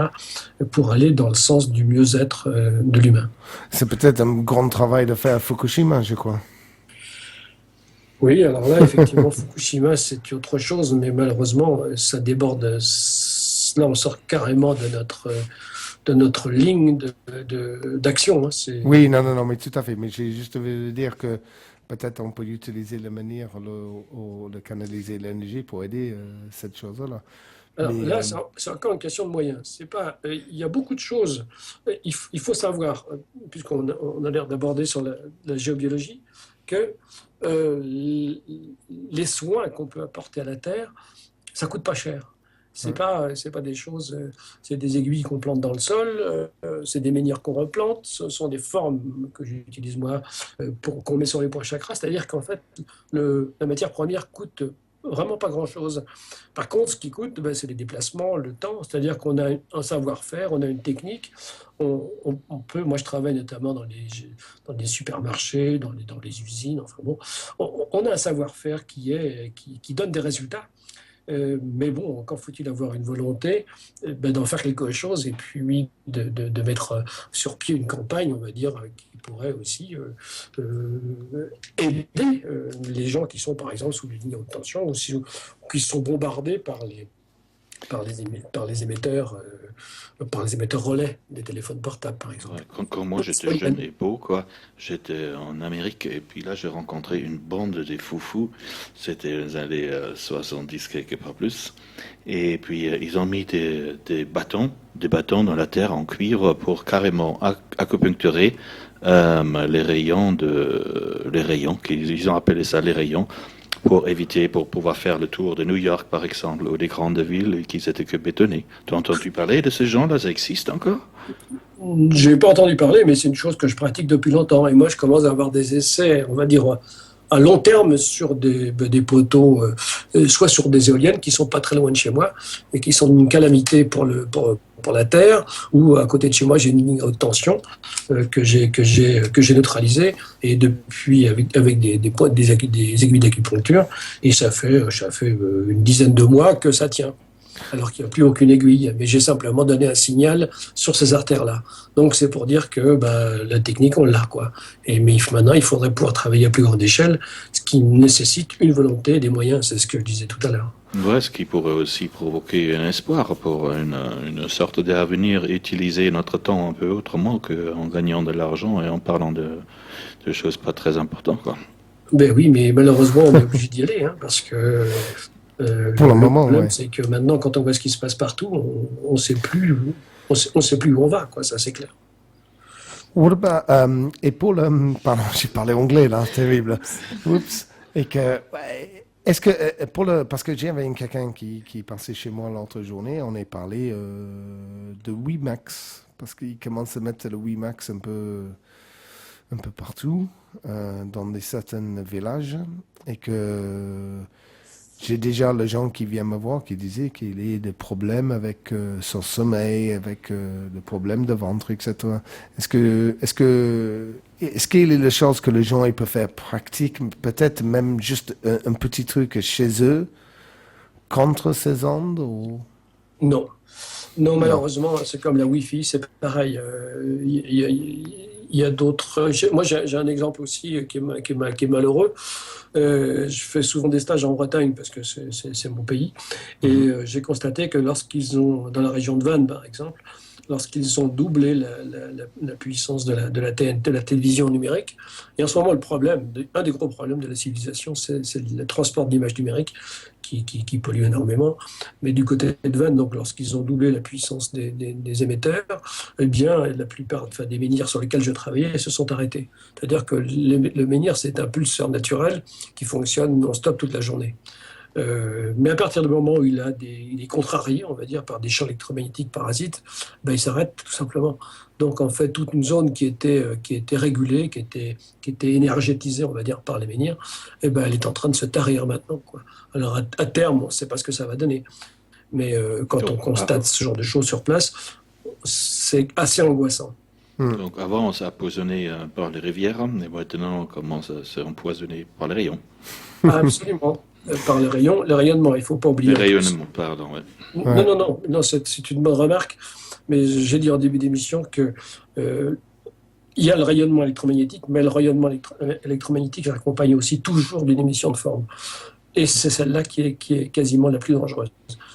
pour aller dans le sens du mieux-être de l'humain. C'est peut-être un grand travail de faire à Fukushima, je crois. Oui, alors là, effectivement, Fukushima, c'est autre chose, mais malheureusement, ça déborde. Là, on sort carrément de notre ligne d'action. Hein. Oui, non, mais tout à fait. Mais j'ai juste voulu dire que peut-être on peut utiliser la manière de canaliser l'énergie pour aider cette chose-là. Alors Mais, là, c'est encore une question de moyens. C'est pas, il y a beaucoup de choses. Il faut savoir, puisqu'on a l'air d'aborder sur la géobiologie, que les soins qu'on peut apporter à la Terre, ça coûte pas cher. C'est pas des choses, c'est des aiguilles qu'on plante dans le sol, c'est des menhirs qu'on replante, ce sont des formes que j'utilise moi qu'on met sur les points chakras, c'est-à-dire qu'en fait, la matière première coûte vraiment pas grand-chose. Par contre, ce qui coûte, c'est les déplacements, le temps, c'est-à-dire qu'on a un savoir-faire, on a une technique, on peut, moi je travaille notamment dans les supermarchés, dans les usines, enfin bon, on a un savoir-faire qui donne des résultats. Mais bon, encore faut-il avoir une volonté d'en faire quelque chose et puis de mettre sur pied une campagne, on va dire, qui pourrait aussi aider les gens qui sont par exemple sous les lignes haute tension ou qui sont bombardés par les émetteurs relais des téléphones portables, par exemple. Ouais, quand moi j'étais jeune et beau, quoi, j'étais en Amérique et puis là j'ai rencontré une bande de foufous, c'était les années 70 quelque part plus, et puis ils ont mis des bâtons dans la terre en cuivre pour carrément acupuncturer les rayons, ils ont appelé ça les rayons, pour pouvoir faire le tour de New York, par exemple, ou des grandes villes qui s'étaient que bétonnées. Tu as entendu parler de ces gens-là? Ça existe encore? Je n'ai pas entendu parler, mais c'est une chose que je pratique depuis longtemps. Et moi, je commence à avoir des essais, on va dire, à long terme sur des poteaux, soit sur des éoliennes qui sont pas très loin de chez moi et qui sont une calamité pour la Terre, ou à côté de chez moi, j'ai une ligne à haute tension que j'ai neutralisée, et depuis avec des aiguilles d'acupuncture, et ça fait une dizaine de mois que ça tient. Alors qu'il n'y a plus aucune aiguille, mais j'ai simplement donné un signal sur ces artères-là. Donc c'est pour dire que la technique, on l'a, quoi. Mais maintenant, il faudrait pouvoir travailler à plus grande échelle, ce qui nécessite une volonté et des moyens, c'est ce que je disais tout à l'heure. Ouais, ce qui pourrait aussi provoquer un espoir pour une sorte d'avenir, utiliser notre temps un peu autrement qu'en gagnant de l'argent et en parlant de choses pas très importantes, quoi. Ben oui, mais malheureusement, on est obligé d'y aller, hein, parce que pour le moment, problème, c'est que maintenant, quand on voit ce qui se passe partout, on sait plus où on va, quoi, ça c'est clair. What about, et pour pardon, j'ai parlé anglais là, terrible. Oups. Et que, est-ce que, parce que j'avais quelqu'un qui passait chez moi l'autre journée, on a parlé de WiMAX, parce qu'il commence à mettre le WiMAX un peu un peu partout, dans certains villages, et que j'ai déjà les gens qui viennent me voir qui disaient qu'il y a des problèmes avec son sommeil, avec des problèmes de ventre, etc. Est-ce qu'il y a des choses que les gens ils peuvent faire pratiques, peut-être même juste un petit truc chez eux contre ces ondes ou... Non. Non, malheureusement, c'est comme la Wi-Fi, c'est pareil. Il y a d'autres. Moi, j'ai un exemple aussi qui est malheureux. Je fais souvent des stages en Bretagne parce que c'est mon pays. Et j'ai constaté que lorsqu'ils ont, dans la région de Vannes par exemple, lorsqu'ils ont doublé la puissance de la télévision numérique, et en ce moment, un des gros problèmes de la civilisation, c'est le transport d'images numériques qui pollue énormément. Mais du côté de Vannes, donc, lorsqu'ils ont doublé la puissance des émetteurs, eh bien, la plupart des menhirs sur lesquels je travaillais se sont arrêtés. C'est-à-dire que le menhir, c'est un pulseur naturel qui fonctionne non-stop toute la journée. Mais à partir du moment où il est contrarié, on va dire, par des champs électromagnétiques parasites, ben, il s'arrête tout simplement. Donc en fait, toute une zone qui était régulée, qui était énergétisée, on va dire, par les menhirs, eh ben, elle est en train de se tarir maintenant, quoi. Alors à terme, on ne sait pas ce que ça va donner. Mais quand on constate ce genre de choses sur place, c'est assez angoissant. Donc avant, on s'est empoisonné par les rivières, et maintenant, on commence à se empoisonner par les rayons. Absolument. Par les rayonnements, il ne faut pas oublier. Les rayonnements, pardon. Ouais. Non, c'est une bonne remarque, mais j'ai dit en début d'émission que il y a le rayonnement électromagnétique, mais le rayonnement électromagnétique s'accompagne aussi toujours d'une émission de forme. Et c'est celle-là qui est quasiment la plus dangereuse.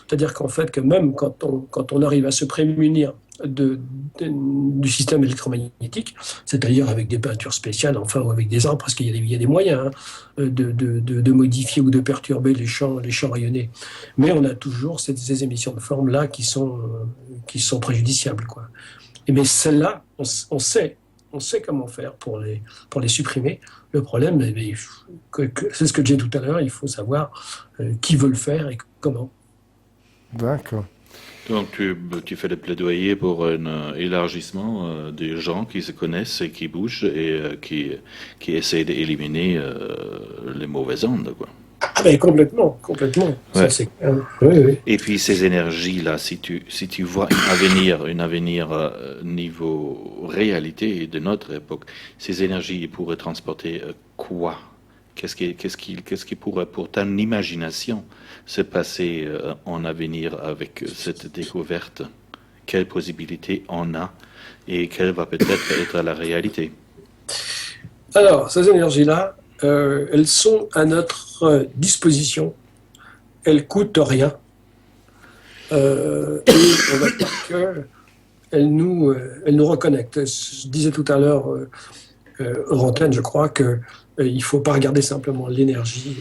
C'est-à-dire qu'en fait, que même quand on arrive à se prémunir du système électromagnétique, c'est-à-dire avec des peintures spéciales, enfin, ou avec des arbres, parce qu'il y a des moyens de modifier ou de perturber les champs rayonnés. Mais on a toujours ces émissions de forme-là qui sont préjudiciables, quoi. Et mais celles-là, on sait comment faire pour les supprimer. Le problème, c'est ce que j'ai dit tout à l'heure, il faut savoir qui veut le faire et comment. D'accord. Donc tu fais le plaidoyer pour un élargissement des gens qui se connaissent et qui bougent et qui essaient d'éliminer les mauvaises ondes, quoi. Ah ben complètement. Ouais. Ça, oui. Et puis ces énergies-là, si tu vois un avenir niveau réalité de notre époque, ces énergies ils pourraient transporter quoi? Qu'est-ce qui pourrait, pour ton imagination, se passer en avenir avec cette découverte? Quelles possibilités on a et quelle va peut-être être la réalité? Alors, ces énergies-là, elles sont à notre disposition. Elles coûtent rien. Et on va dire qu'elles nous reconnectent. Je disais tout à l'heure, hors antenne, je crois, il ne faut pas regarder simplement l'énergie,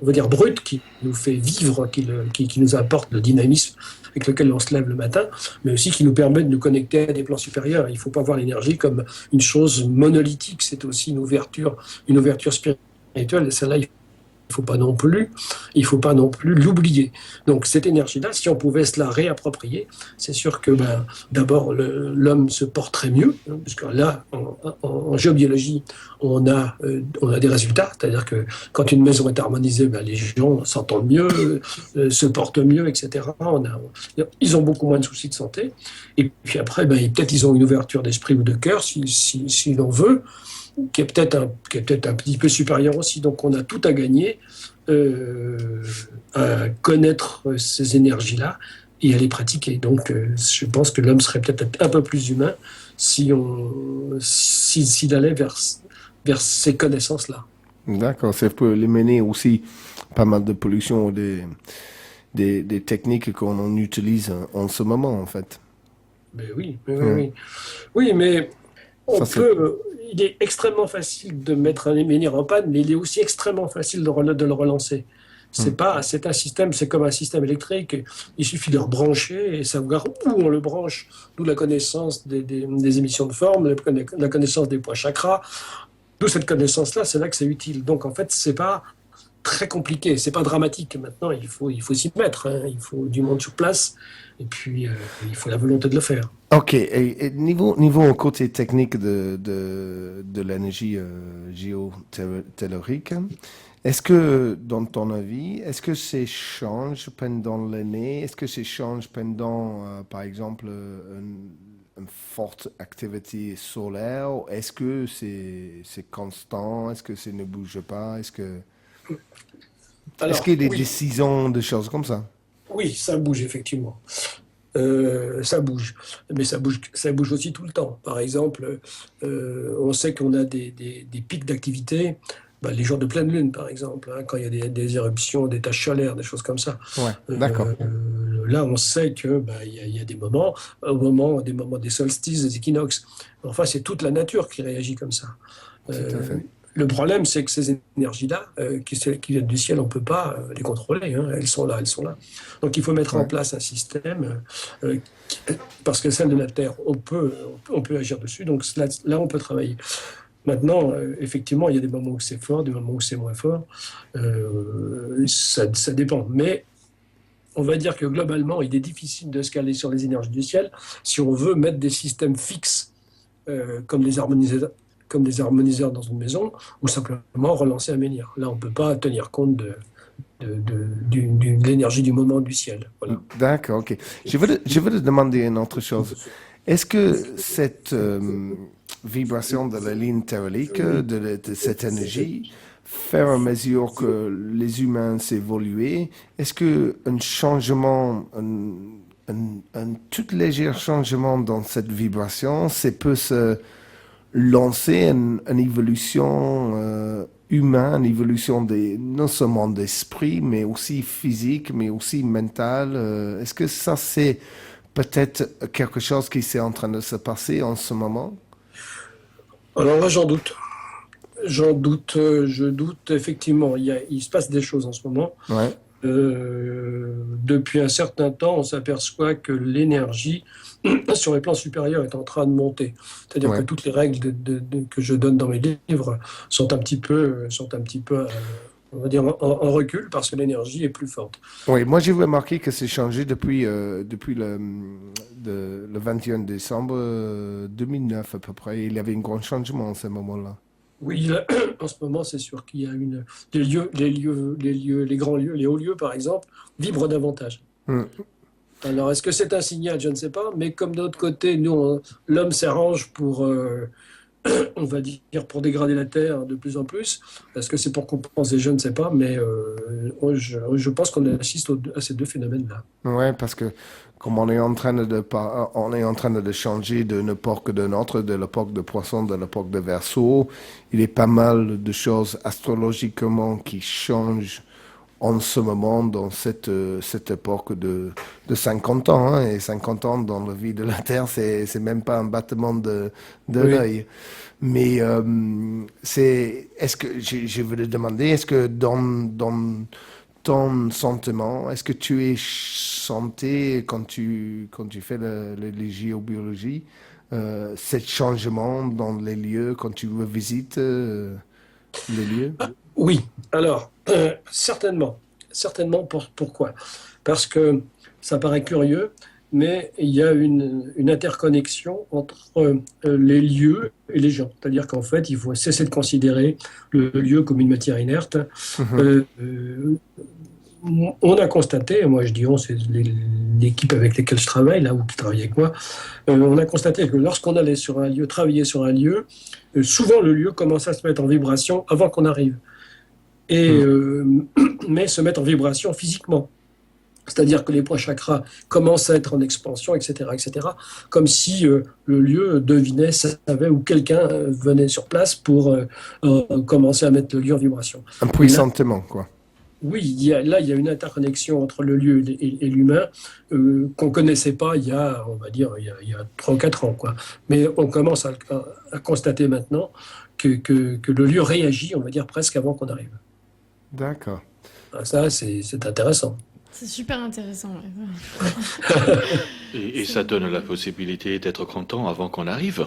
on va dire brute, qui nous fait vivre, qui nous apporte le dynamisme avec lequel on se lève le matin, mais aussi qui nous permet de nous connecter à des plans supérieurs. Il ne faut pas voir l'énergie comme une chose monolithique, c'est aussi une ouverture spirituelle, et celle-là, il ne faut pas non plus l'oublier. Donc cette énergie-là, si on pouvait se la réapproprier, c'est sûr que d'abord l'homme se porterait mieux, hein, parce que là, en géobiologie, on a des résultats, c'est-à-dire que quand une maison est harmonisée, les gens s'entendent mieux, se portent mieux, etc. Ils ont beaucoup moins de soucis de santé. Et puis après, peut-être ils ont une ouverture d'esprit ou de cœur, si l'on veut, qui est peut-être un petit peu supérieur aussi. Donc on a tout à gagner à connaître ces énergies-là et à les pratiquer. Donc je pense que l'homme serait peut-être un peu plus humain s'il allait vers ces connaissances-là. D'accord, ça peut éliminer aussi pas mal de pollution, des techniques qu'on utilise en ce moment, en fait. Mais oui. Oui, mais il est extrêmement facile de mettre un menhir en panne, mais il est aussi extrêmement facile de le relancer. C'est un système, c'est comme un système électrique. Il suffit de le rebrancher et savoir où on le branche. D'où la connaissance des émissions de forme, la connaissance des points chakras. D'où cette connaissance-là, c'est là que c'est utile. Donc en fait, c'est pas très compliqué. C'est pas dramatique. Maintenant, il faut s'y mettre. Hein. Il faut du monde sur place. Et puis, il faut la volonté de le faire. Ok, et niveau côté technique de l'énergie géotellurique, est-ce que, dans ton avis, est-ce que ça change pendant l'année? Est-ce que ça change pendant, par exemple, une forte activité solaire? Est-ce que c'est constant? Est-ce que ça ne bouge pas? Est-ce qu'il y a des décisions, des choses comme ça? Oui, ça bouge effectivement. Ça bouge, mais ça bouge aussi tout le temps. Par exemple, on sait qu'on a des pics d'activité, les jours de pleine lune, par exemple, hein, quand il y a des éruptions, des taches solaires, des choses comme ça. Ouais, d'accord. Là, on sait que il y a des moments, des moments des solstices, des équinoxes. Enfin, c'est toute la nature qui réagit comme ça. Tout à fait. Le problème, c'est que ces énergies-là, qui viennent du ciel, on ne peut pas les contrôler. Hein. Elles sont là. Donc il faut mettre en place un système, parce que celle de la Terre, on peut agir dessus. Donc là, on peut travailler. Maintenant, effectivement, il y a des moments où c'est fort, des moments où c'est moins fort. Ça dépend. Mais on va dire que globalement, il est difficile de se caler sur les énergies du ciel si on veut mettre des systèmes fixes, comme des harmoniseurs dans une maison, ou simplement relancer un menhir. Là, on ne peut pas tenir compte de l'énergie du moment du ciel. Voilà. D'accord, ok. Je veux te demander une autre chose. Est-ce que cette vibration de la ligne théorique, de cette énergie, faire à mesure que les humains s'évoluent, est-ce qu'un changement, un tout léger changement dans cette vibration, ça peut se lancer une évolution humaine, une évolution non seulement d'esprit, mais aussi physique, mais aussi mentale. Est-ce que ça, c'est peut-être quelque chose qui est en train de se passer en ce moment? Alors là, j'en doute. Je doute effectivement. Il se passe des choses en ce moment. Ouais. Depuis un certain temps, on s'aperçoit que l'énergie sur les plans supérieurs est en train de monter. C'est-à-dire que toutes les règles que je donne dans mes livres sont un petit peu, on va dire, en recul parce que l'énergie est plus forte. Oui, moi j'ai remarqué que c'est changé depuis le 21 décembre 2009 à peu près. Il y avait un grand changement à ce moment-là. Oui, là, en ce moment, c'est sûr qu'il y a les grands lieux, les hauts lieux, par exemple, vibrent davantage. Alors, est-ce que c'est un signal? Je ne sais pas. Mais comme de l'autre côté, l'homme s'arrange pour, on va dire, pour dégrader la Terre de plus en plus. Est-ce que c'est pour compenser? Je ne sais pas. Mais je pense qu'on assiste à ces deux phénomènes-là. Oui, parce que comme on est en train de changer d'une époque d'une autre, de l'époque de Poisson, de l'époque de Verseau, il y a pas mal de choses astrologiquement qui changent en ce moment dans cette époque de 50 ans. Hein, et 50 ans dans la vie de la Terre, c'est même pas un battement de l'œil. Mais est-ce que je veux te demander, est-ce que dans ton sentiment, est-ce que tu es senti quand tu fais la géobiologie, ce changement dans les lieux quand tu revisites les lieux? Oui, alors, certainement. Pourquoi? Parce que ça paraît curieux, mais il y a une interconnexion entre les lieux et les gens. C'est-à-dire qu'en fait, il faut cesser de considérer le lieu comme une matière inerte. On a constaté, moi je dis c'est l'équipe avec laquelle je travaille, là, ou qui travaille avec moi, on a constaté que lorsqu'on allait sur un lieu, travailler sur un lieu, souvent le lieu commençait à se mettre en vibration avant qu'on arrive. Mais se mettre en vibration physiquement. C'est-à-dire que les points chakras commencent à être en expansion, etc., comme si le lieu devinait, savait, ou quelqu'un venait sur place pour commencer à mettre le lieu en vibration. Un puissantement, quoi. Oui, il y a une interconnexion entre le lieu et l'humain qu'on ne connaissait pas il y a 3 ou 4 ans, quoi. Mais on commence à constater maintenant que le lieu réagit, on va dire, presque avant qu'on arrive. D'accord. Ça, c'est intéressant. C'est super intéressant. Ouais. Et ça donne la possibilité d'être content avant qu'on arrive.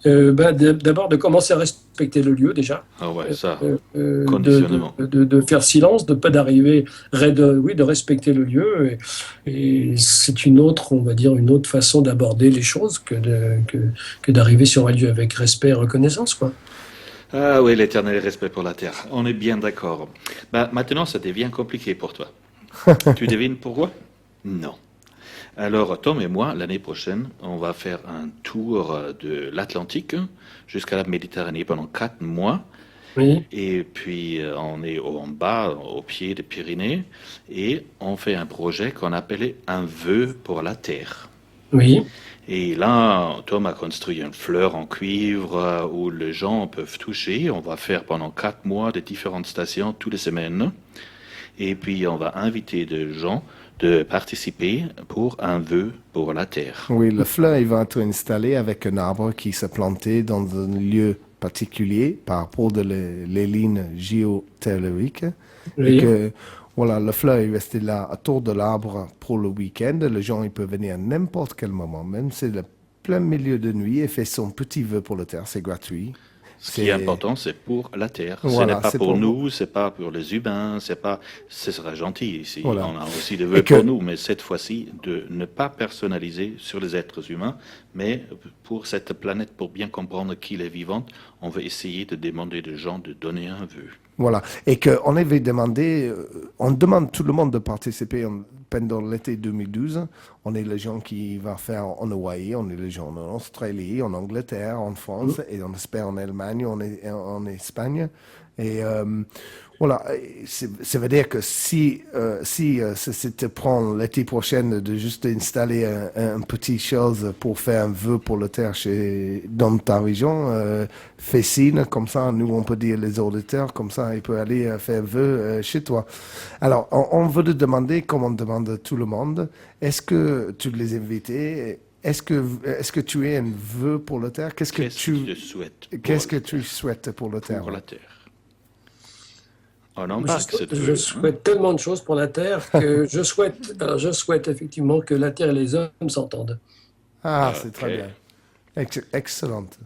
D'abord de commencer à respecter le lieu déjà, Ah ouais, ça, de, conditionnement. de faire silence, de pas d'arriver, de respecter le lieu. Et c'est une autre, on va dire, une autre façon d'aborder les choses que d'arriver sur un lieu avec respect et reconnaissance, quoi. Ah oui, l'éternel respect pour la terre. On est bien d'accord. Bah, maintenant, ça devient compliqué pour toi. Tu devines pourquoi? Non. Alors, Tom et moi, l'année prochaine, on va faire un tour de l'Atlantique jusqu'à la Méditerranée pendant 4 mois. Oui, Et puis, on est en bas, au pied des Pyrénées, et on fait un projet qu'on appelait un vœu pour la terre. oui, Et là, Tom a construit une fleur en cuivre où les gens peuvent toucher. On va faire pendant 4 mois de différentes stations toutes les semaines. Et puis, on va inviter des gens de participer pour un vœu pour la terre. Oui, le fleur, il va être installé avec un arbre qui s'est planté dans un lieu particulier par rapport de les lignes géotelluriques. Et oui. que, voilà, le fleur est resté là autour de l'arbre pour le week-end. Les gens, ils peuvent venir à n'importe quel moment, même si c'est le plein milieu de nuit, et fait son petit vœu pour la terre. C'est gratuit. Ce qui est important, c'est pour la terre. Ce Voilà, n'est pas c'est pour pour nous, c'est pas pour les humains, c'est pas. Ce sera gentil ici. Voilà. On a aussi des Et vœux que- pour nous, mais cette fois-ci, de ne pas personnaliser sur les êtres humains, mais pour cette planète, pour bien comprendre qu'il est vivante, on va essayer de demander aux gens de donner un vœu. Voilà. Et qu'on avait demandé, on demande tout le monde de participer pendant l'été 2012. On est les gens qui vont faire en Hawaï, on est les gens en Australie, en Angleterre, en France, et on espère en Allemagne, en Espagne. Et voilà, ça veut dire que si te prend l'été prochain de juste installer un petit chose pour faire un vœu pour la terre dans ta région, fais signe, comme ça, nous on peut dire les auditeurs, comme ça, il peut aller faire un vœu chez toi. Alors, on veut te demander, comme on demande à tout le monde, est-ce que tu les invités, est-ce que tu es un vœu pour la terre? Qu'est-ce que tu souhaites pour la terre? pour la terre? On Je, embarque cette je vœu, hein. souhaite tellement de choses pour la Terre que je souhaite effectivement que la Terre et les hommes s'entendent. Ah, Ah, c'est ok. très bien. Excellente.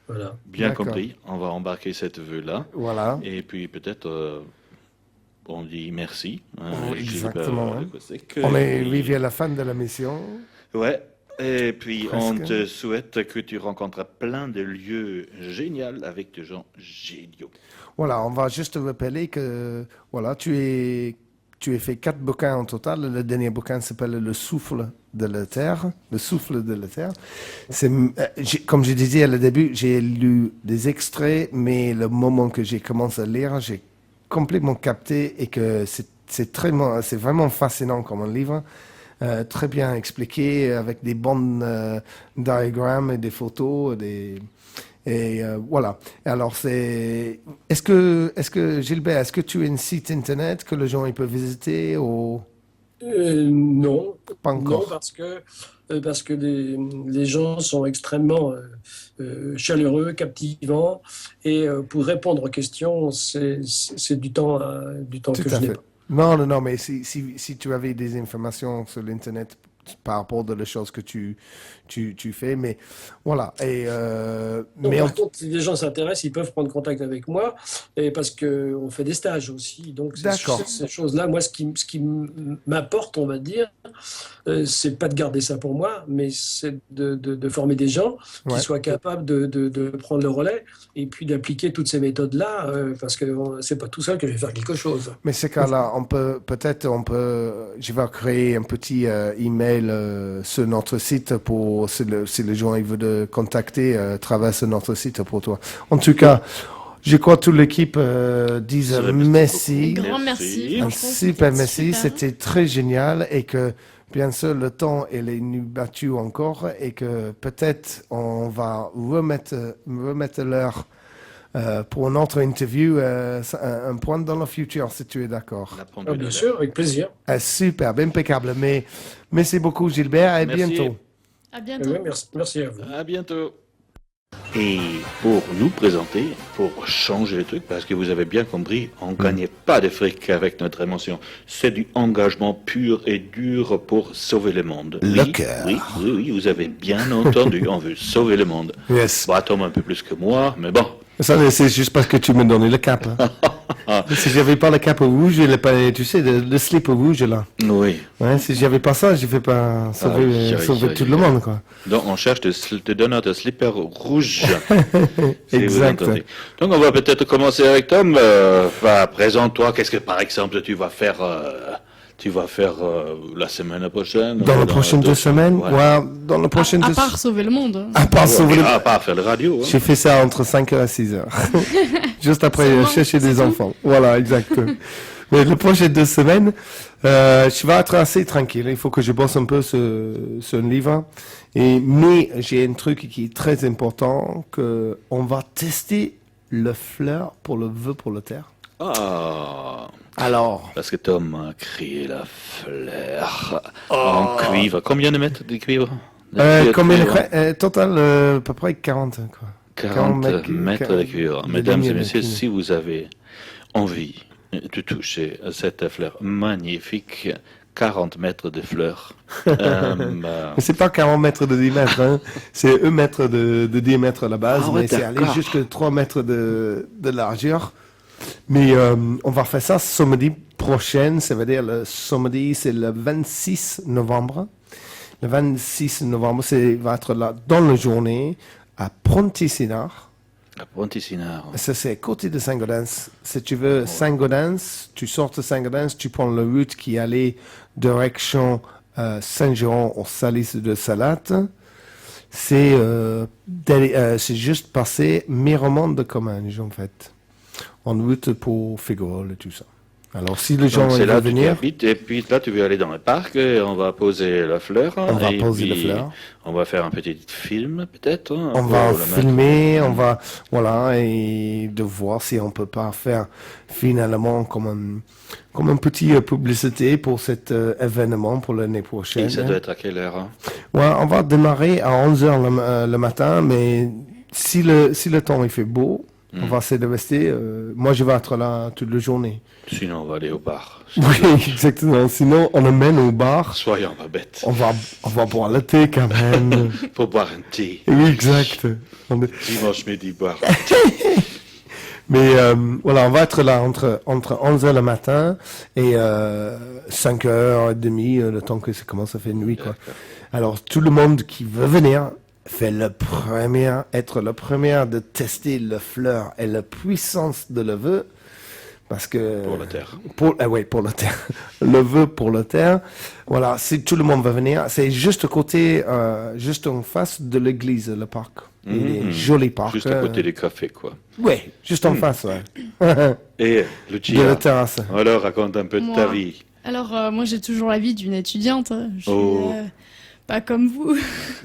Voilà. Bien D'accord. compris, on va embarquer cette vœu-là. Voilà. Et puis peut-être on dit merci. Oui, Gilbert exactement, hein. Lecossec. On est Puis- arrivé à la fin de la mission. Ouais. Et puis on Presque. te souhaite que tu rencontres plein de lieux géniaux avec des gens géniaux. Voilà, on va juste te rappeler que voilà, tu as fait 4 bouquins en total. Le dernier bouquin s'appelle Le souffle de la terre. Le souffle de la terre. Comme je disais au début, j'ai lu des extraits, mais le moment que j'ai commencé à lire, j'ai complètement capté et que c'est vraiment fascinant comme un livre. Très bien expliqué avec des bons diagrammes et des photos, voilà. Alors est-ce que Gilbert, est-ce que tu as un site internet que les gens ils peuvent visiter ou Non, pas non, encore? parce que les gens sont extrêmement chaleureux, captivants, et pour répondre aux questions, c'est du temps, Tout que je à n'ai fait. pas. Non, mais si tu avais des informations sur l'internet par rapport aux choses que tu fais, mais voilà. Et Non, mais par contre, si les gens s'intéressent, ils peuvent prendre contact avec moi, et parce qu'on fait des stages aussi. Donc, D'accord. ces choses-là, moi, ce qui m'apporte, on va dire, c'est pas de garder ça pour moi, mais c'est de former des gens qui Ouais. soient capables de prendre le relais et puis d'appliquer toutes ces méthodes-là, parce que c'est pas tout seul que je vais faire quelque chose. Mais ces cas-là, je vais créer un petit email sur notre site pour si les gens ils veulent te contacter, traverse notre site pour toi. En tout cas, je crois que toute l'équipe disent Ça va, merci. beaucoup. Grand merci. Un Franchement, super c'était merci, super. c'était très génial et que bien sûr le temps il est nu battu encore et que peut-être on va remettre l'heure pour notre interview un point dans le futur si tu es d'accord. La Ah, pendule bien est là. sûr, avec plaisir. Superbe, impeccable. Mais merci beaucoup Gilbert et Merci. bientôt. À bientôt. Oui, merci à vous. À bientôt. Et pour nous présenter, pour changer le truc, parce que vous avez bien compris, on ne gagnait pas de fric avec notre émotion. C'est du engagement pur et dur pour sauver le monde. Le cœur. Oui, vous avez bien entendu, on veut sauver le monde. Yes. Bon, Tom un peu plus que moi, mais bon. Ça, c'est juste parce que tu me donnais le cap. Hein. Si j'avais pas le cap rouge, tu sais, le slip rouge là. Oui. Ouais, si j'avais pas ça, je ne vais pas sauver tout le monde, quoi. Donc, on cherche de donner de slipper rouge. Exact. Donc, on va peut-être commencer avec Tom. Présente-toi. Qu'est-ce que, par exemple, tu vas faire la semaine prochaine? Dans les prochaines 2 semaines? Voilà. Ouais, dans les prochaines À 2 part sauver le monde. À part sauver le À part faire le radio. Hein. J'ai fait ça entre 5h et 6h. Juste après Seulement, chercher des c'est tout. enfants. Voilà, exact. Mais les prochaines 2 semaines, je vais être assez tranquille. Il faut que je bosse un peu sur un livre. Mais j'ai un truc qui est très important, que on va tester le fleur pour le vœu pour la terre. Ah. Alors, Parce que Tom a créé la fleur en cuivre. Combien de mètres de cuivre? total, à peu près 40, quoi. 40 mètres de cuivre. Mesdames et demi messieurs, de cuivre. si vous avez envie de toucher cette fleur magnifique, 40 mètres de fleurs. Mais c'est pas 40 mètres de diamètre, hein. C'est 1 mètre de diamètre à la base, Ah ouais, mais c'est allé d'accord. jusqu'à 3 mètres de largeur. Mais on va faire ça samedi prochain, ça veut dire le samedi, c'est le 26 novembre. Le 26 novembre, va être là dans la journée à Ponticinard. À Ponticinard. Ça, c'est à côté de Saint-Gaudens. Si tu veux Saint-Gaudens, tu sors de Saint-Gaudens, tu prends la route qui allait direction Saint-Jean au Salis de Salate. C'est juste passé Miramont de Comminges, en fait. En route pour Figueroa et tout ça. Alors, si les gens Donc, c'est veulent là que tu venir, habites, et puis là tu vas aller dans le parc et on va poser la fleur. On va et poser la puis, fleur. On va faire un petit film peut-être. Hein, on pour va le mettre. filmer, voilà, et de voir si on peut pas faire finalement comme un petit publicité pour cet événement pour l'année prochaine. Et ça doit être à quelle heure? Hein? Ouais, on va démarrer à 11h le matin, mais si le temps il fait beau, on va essayer de rester. Moi, je vais être là toute la journée. Sinon on va aller au bar. Oui, exactement. Sinon, on emmène au bar. Soyons pas bêtes. On va boire le thé quand même. Pour boire un thé. Oui, exact. Dimanche midi, boire. Mais voilà, on va être là entre 11h le matin et 5h30, le temps que ça commence à faire nuit, quoi. Alors, tout le monde qui veut venir être le premier de tester le fleur et la puissance de le vœu. Parce que... Pour la terre. Pour la terre. Le vœu pour la terre. Voilà, si tout le monde va venir, c'est juste à côté, juste en face de l'église, le parc. Il est joli parc. Juste à côté du café, quoi. Oui, juste en face, ouais. Et De la Lucia, terrasse. alors raconte un peu de ta Moi. vie. Alors, moi, j'ai toujours la vie d'une étudiante. Hein. Je suis Oh. pas comme vous.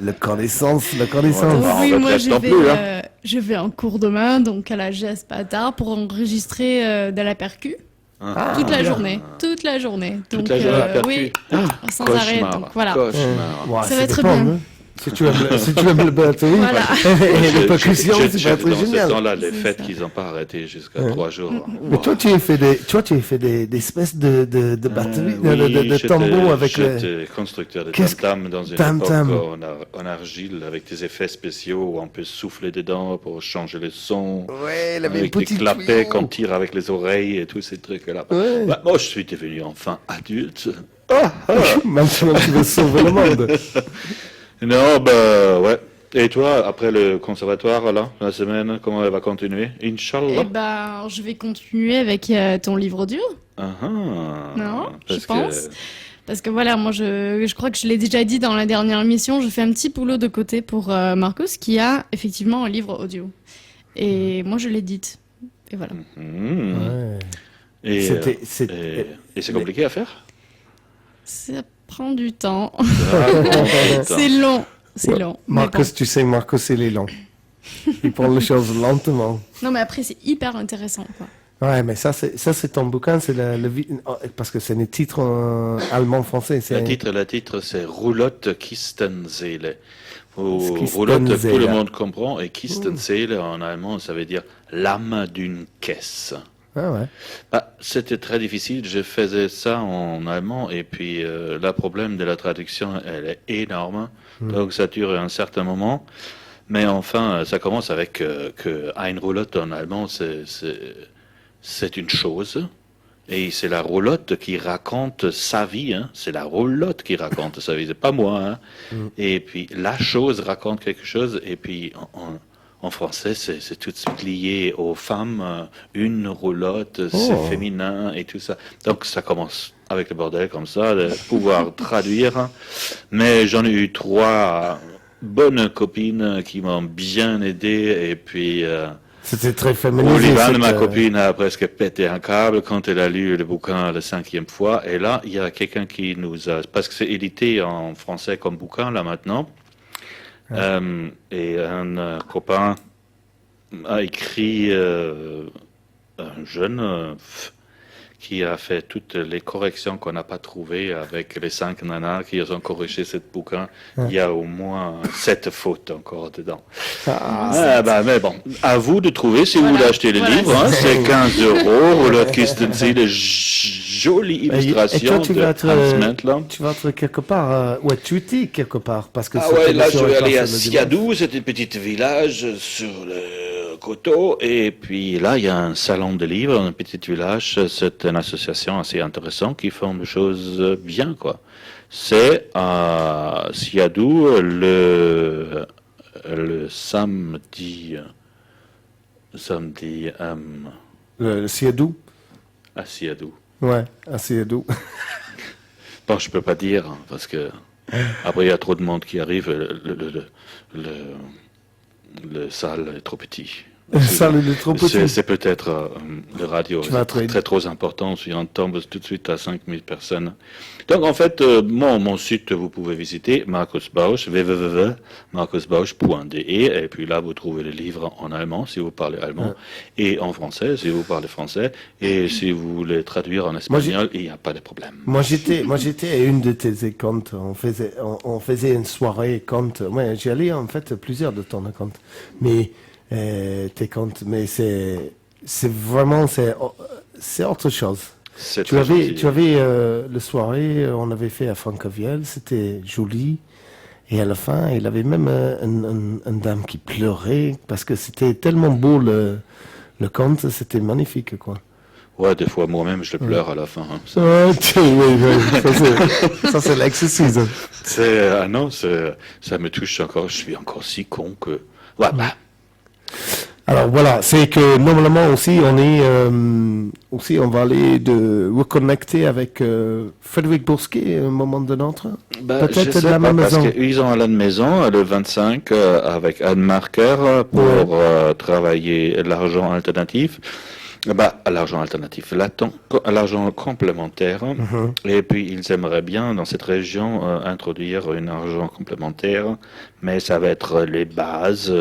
La connaissance. Donc, on oui, va moi, presque non plus, hein. je vais en cours demain, donc à la GS Patard, pour enregistrer de la percu. Toute la journée. Toute la journée. Toute Donc, la journée, la percu. oui, sans arrêt. Donc, voilà. Cauchemar. Ouais, Ça va être bien. hein. Si tu aimes le batterie, Voilà. et les percussions, Je- c'est pas très dans ce génial. temps-là, les C'est fêtes ça. qu'ils n'ont pas arrêté jusqu'à 3 jours. Mais toi, tu as fait des espèces de batteries, de j'étais- tambours avec j'étais constructeur de Qu'est-ce que- tam-tam dans une tam-tam. époque en argile avec des effets spéciaux où on peut souffler dedans pour changer le son. Ouais, il avait Avec un des petit clapets tuyau. qu'on tire avec les oreilles et tous ces trucs-là. Ouais. Bah, moi, je suis devenu enfin adulte. Maintenant, tu veux sauver le monde. Non, bah, ouais. Et toi, après le conservatoire, là, la semaine, comment elle va continuer? Inch'Allah. Eh ben, je vais continuer avec ton livre audio. Ah, ah. Non, Parce je pense. Parce que voilà, moi, je crois que je l'ai déjà dit dans la dernière émission, je fais un petit boulot de côté pour Marcos, qui a effectivement un livre audio. Et moi, je l'édite. Et voilà. Mhm. Ouais. Et, C'était- et c'est compliqué à faire? Ça prend du temps. Ah, C'est long. C'est Ouais. long. Mais Marcos, bon. tu sais, Marcos, il est lent. Il prend les choses lentement. Non, mais après, c'est hyper intéressant, quoi. Ouais, mais ça, c'est ton bouquin, c'est parce que c'est des titres allemand-français. Le titre, c'est Roulotte Kistenseele. roulotte, tout le Kistenzähler. monde comprend. Et Kistenzähler en allemand, ça veut dire lame d'une caisse. Ah ouais. Bah, c'était très difficile. Je faisais ça en allemand et puis le problème de la traduction, elle est énorme. Donc ça dure un certain moment. Mais enfin, ça commence avec que eine roulotte en allemand, c'est une chose. Et c'est la roulotte qui raconte sa vie. Hein. C'est la roulotte qui raconte sa vie. C'est pas moi. Hein. Et puis la chose raconte quelque chose. Et puis en français, c'est tout de suite lié aux femmes. Une roulotte, c'est féminin et tout ça. Donc ça commence avec le bordel comme ça, de pouvoir traduire. Mais j'en ai eu 3 bonnes copines qui m'ont bien aidé. Et puis C'était très féminisé. Olivane, ma copine, a presque pété un câble quand elle a lu le bouquin la 5e fois. Et là, il y a quelqu'un qui nous a... Parce que c'est édité en français comme bouquin, là, maintenant. Et un copain a écrit un jeune qui a fait toutes les corrections qu'on n'a pas trouvées avec les 5 nanas qui ont corrigé ce bouquin. Il y a au moins 7 fautes encore dedans. Mais bon, à vous de trouver si vous voulez acheter le livre. Hein, c'est 15 €. Le Kistenzähler, jolie illustration de Hans Mentler. Tu vas être quelque part, tu étais quelque part. Parce que là je vais aller à Siadou, c'est un petit village sur le coteau. Et puis là, il y a un salon de livres dans un petit village. C'est une association assez intéressante qui font des choses bien, quoi. C'est à Siadou le samedi. Le Siadou. À Siadou. Ouais, à Siadou. Bon, je peux pas dire, hein, parce que après il y a trop de monde qui arrive, le salle est trop petit. C'est peut-être le radio, c'est trop important, si on tombe tout de suite à 5000 personnes. Donc en fait, mon site, vous pouvez visiter Markus Bausch, www.markusbausch.de, et puis là vous trouvez les livres en allemand, si vous parlez allemand, et en français, si vous parlez français, et si vous voulez traduire en espagnol, il n'y a pas de problème. Moi j'étais à une de tes comptes, on faisait une soirée compte, ouais, j'y allais en fait plusieurs de ton compte, mais tes comptes, mais c'est vraiment c'est autre chose. Tu avais le soirée, on avait fait à Francovielle, c'était joli, et à la fin il avait même une dame qui pleurait parce que c'était tellement beau le conte, c'était magnifique, quoi. Ouais, des fois moi-même je le pleure à la fin. Hein. Ça c'est l'exercice. Ça me touche encore. Je suis encore si con que. Ouais, bah. Alors voilà, c'est que normalement aussi on va aller de reconnecter avec Frédéric Bousquet un moment de notre. Peut-être de la même maison. Parce qu'ils ont à la maison le 25 avec Anne Marker pour travailler l'argent alternatif. L'argent alternatif, l'argent complémentaire. Et puis, ils aimeraient bien, dans cette région, introduire un argent complémentaire, mais ça va être les bases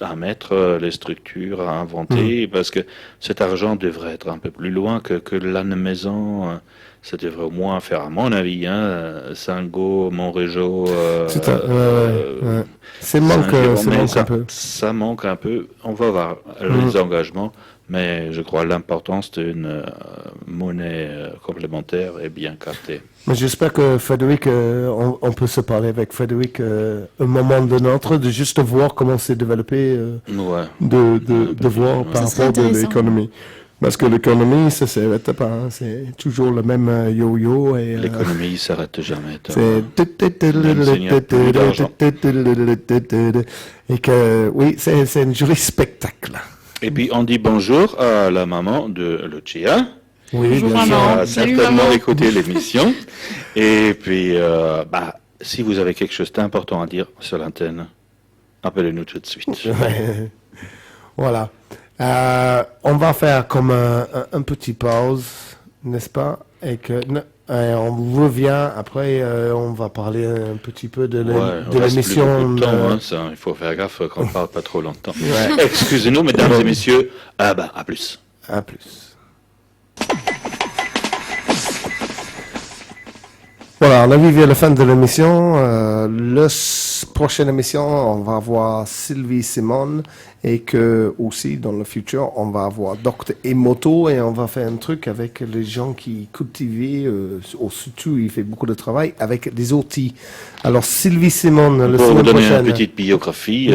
à mettre, les structures à inventer, parce que cet argent devrait être un peu plus loin que la maison. Ça devrait au moins faire, à mon avis, Saint-Go, Montrégeau. Ça manque un peu. Ça manque un peu. On va voir les engagements. Mais je crois que l'importance d'une monnaie complémentaire est bien captée. Mais j'espère que Frédéric, on peut se parler avec Frédéric un moment de notre, de juste voir comment c'est développé, de voir par rapport à l'économie. Parce que l'économie, ça ne s'arrête pas, hein. C'est toujours le même yo-yo. L'économie ne s'arrête jamais. Et que, oui, c'est un joli spectacle. Et puis on dit bonjour à la maman de Lucia. Oui, bonjour qui maman. a certainement écouté l'émission. Et puis, si vous avez quelque chose d'important à dire sur l'antenne, appelez-nous tout de suite. Voilà. On va faire comme un petit pause, n'est-ce pas? Et que on revient après, on va parler un petit peu de l'émission. Il faut faire gaffe qu'on ne parle pas trop longtemps. Excusez-nous, mesdames et messieurs. À plus. À plus. Voilà, on arrive à la fin de l'émission. prochaine émission, on va avoir Sylvie Simon et que aussi dans le futur, on va avoir Dr Emoto et on va faire un truc avec les gens qui cultivent, surtout il fait beaucoup de travail avec des outils. Alors Sylvie Simon, la Pour vous semaine donner prochaine. une petite biographie,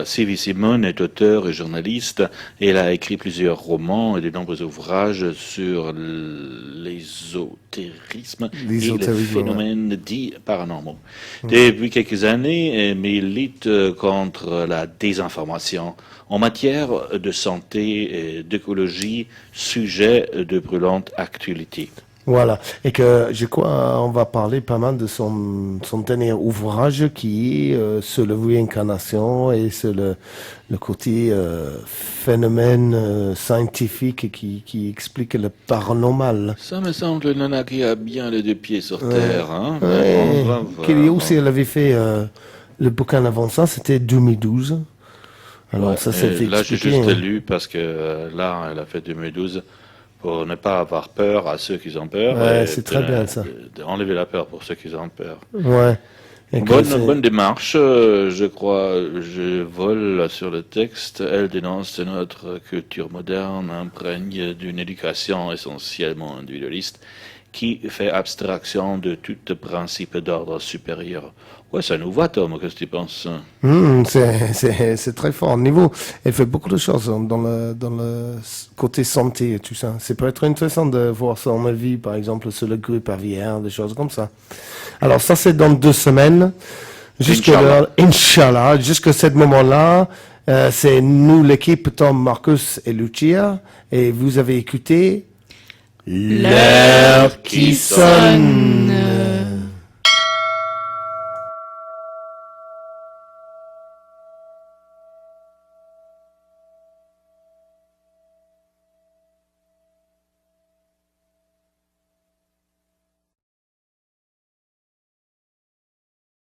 Sylvie Simon est auteur et journaliste et elle a écrit plusieurs romans et de nombreux ouvrages sur l'ésotérisme et les phénomènes dits paranormaux. Depuis quelques années, elle milite contre la désinformation en matière de santé et d'écologie, sujet de brûlante actualité. Voilà. Et que je crois on va parler pas mal de son dernier ouvrage qui est sur la réincarnation et sur le côté phénomène scientifique qui explique le paranormal. Ça me semble Nana qui a bien les deux pieds sur terre. Hein? Kelly aussi, elle avait fait le bouquin avant ça, c'était 2012. Alors Ouais, ça s'est fait là, j'ai expliquer. juste lu parce que là, elle a fait 2012 pour ne pas avoir peur à ceux qui ont peur. Ouais, et c'est très bien, ça. D'enlever la peur pour ceux qui ont peur. Ouais. Et que c'est- Bonne démarche, je crois. Je vole sur le texte. Elle dénonce que notre culture moderne imprègne d'une éducation essentiellement individualiste qui fait abstraction de tout principe d'ordre supérieur. Ouais, ça nous va, Tom. Qu'est-ce que tu penses? C'est très fort. Niveau, elle fait beaucoup de choses dans le côté santé et tout ça. Ça peut être intéressant de voir ça en vie, par exemple, sur le grippe aviaire, des choses comme ça. Alors ça, c'est dans 2 semaines. Inch'Allah, jusqu'à ce moment-là, c'est nous, l'équipe Tom, Marcus et Lucia, et vous avez écouté L'heure qui sonne.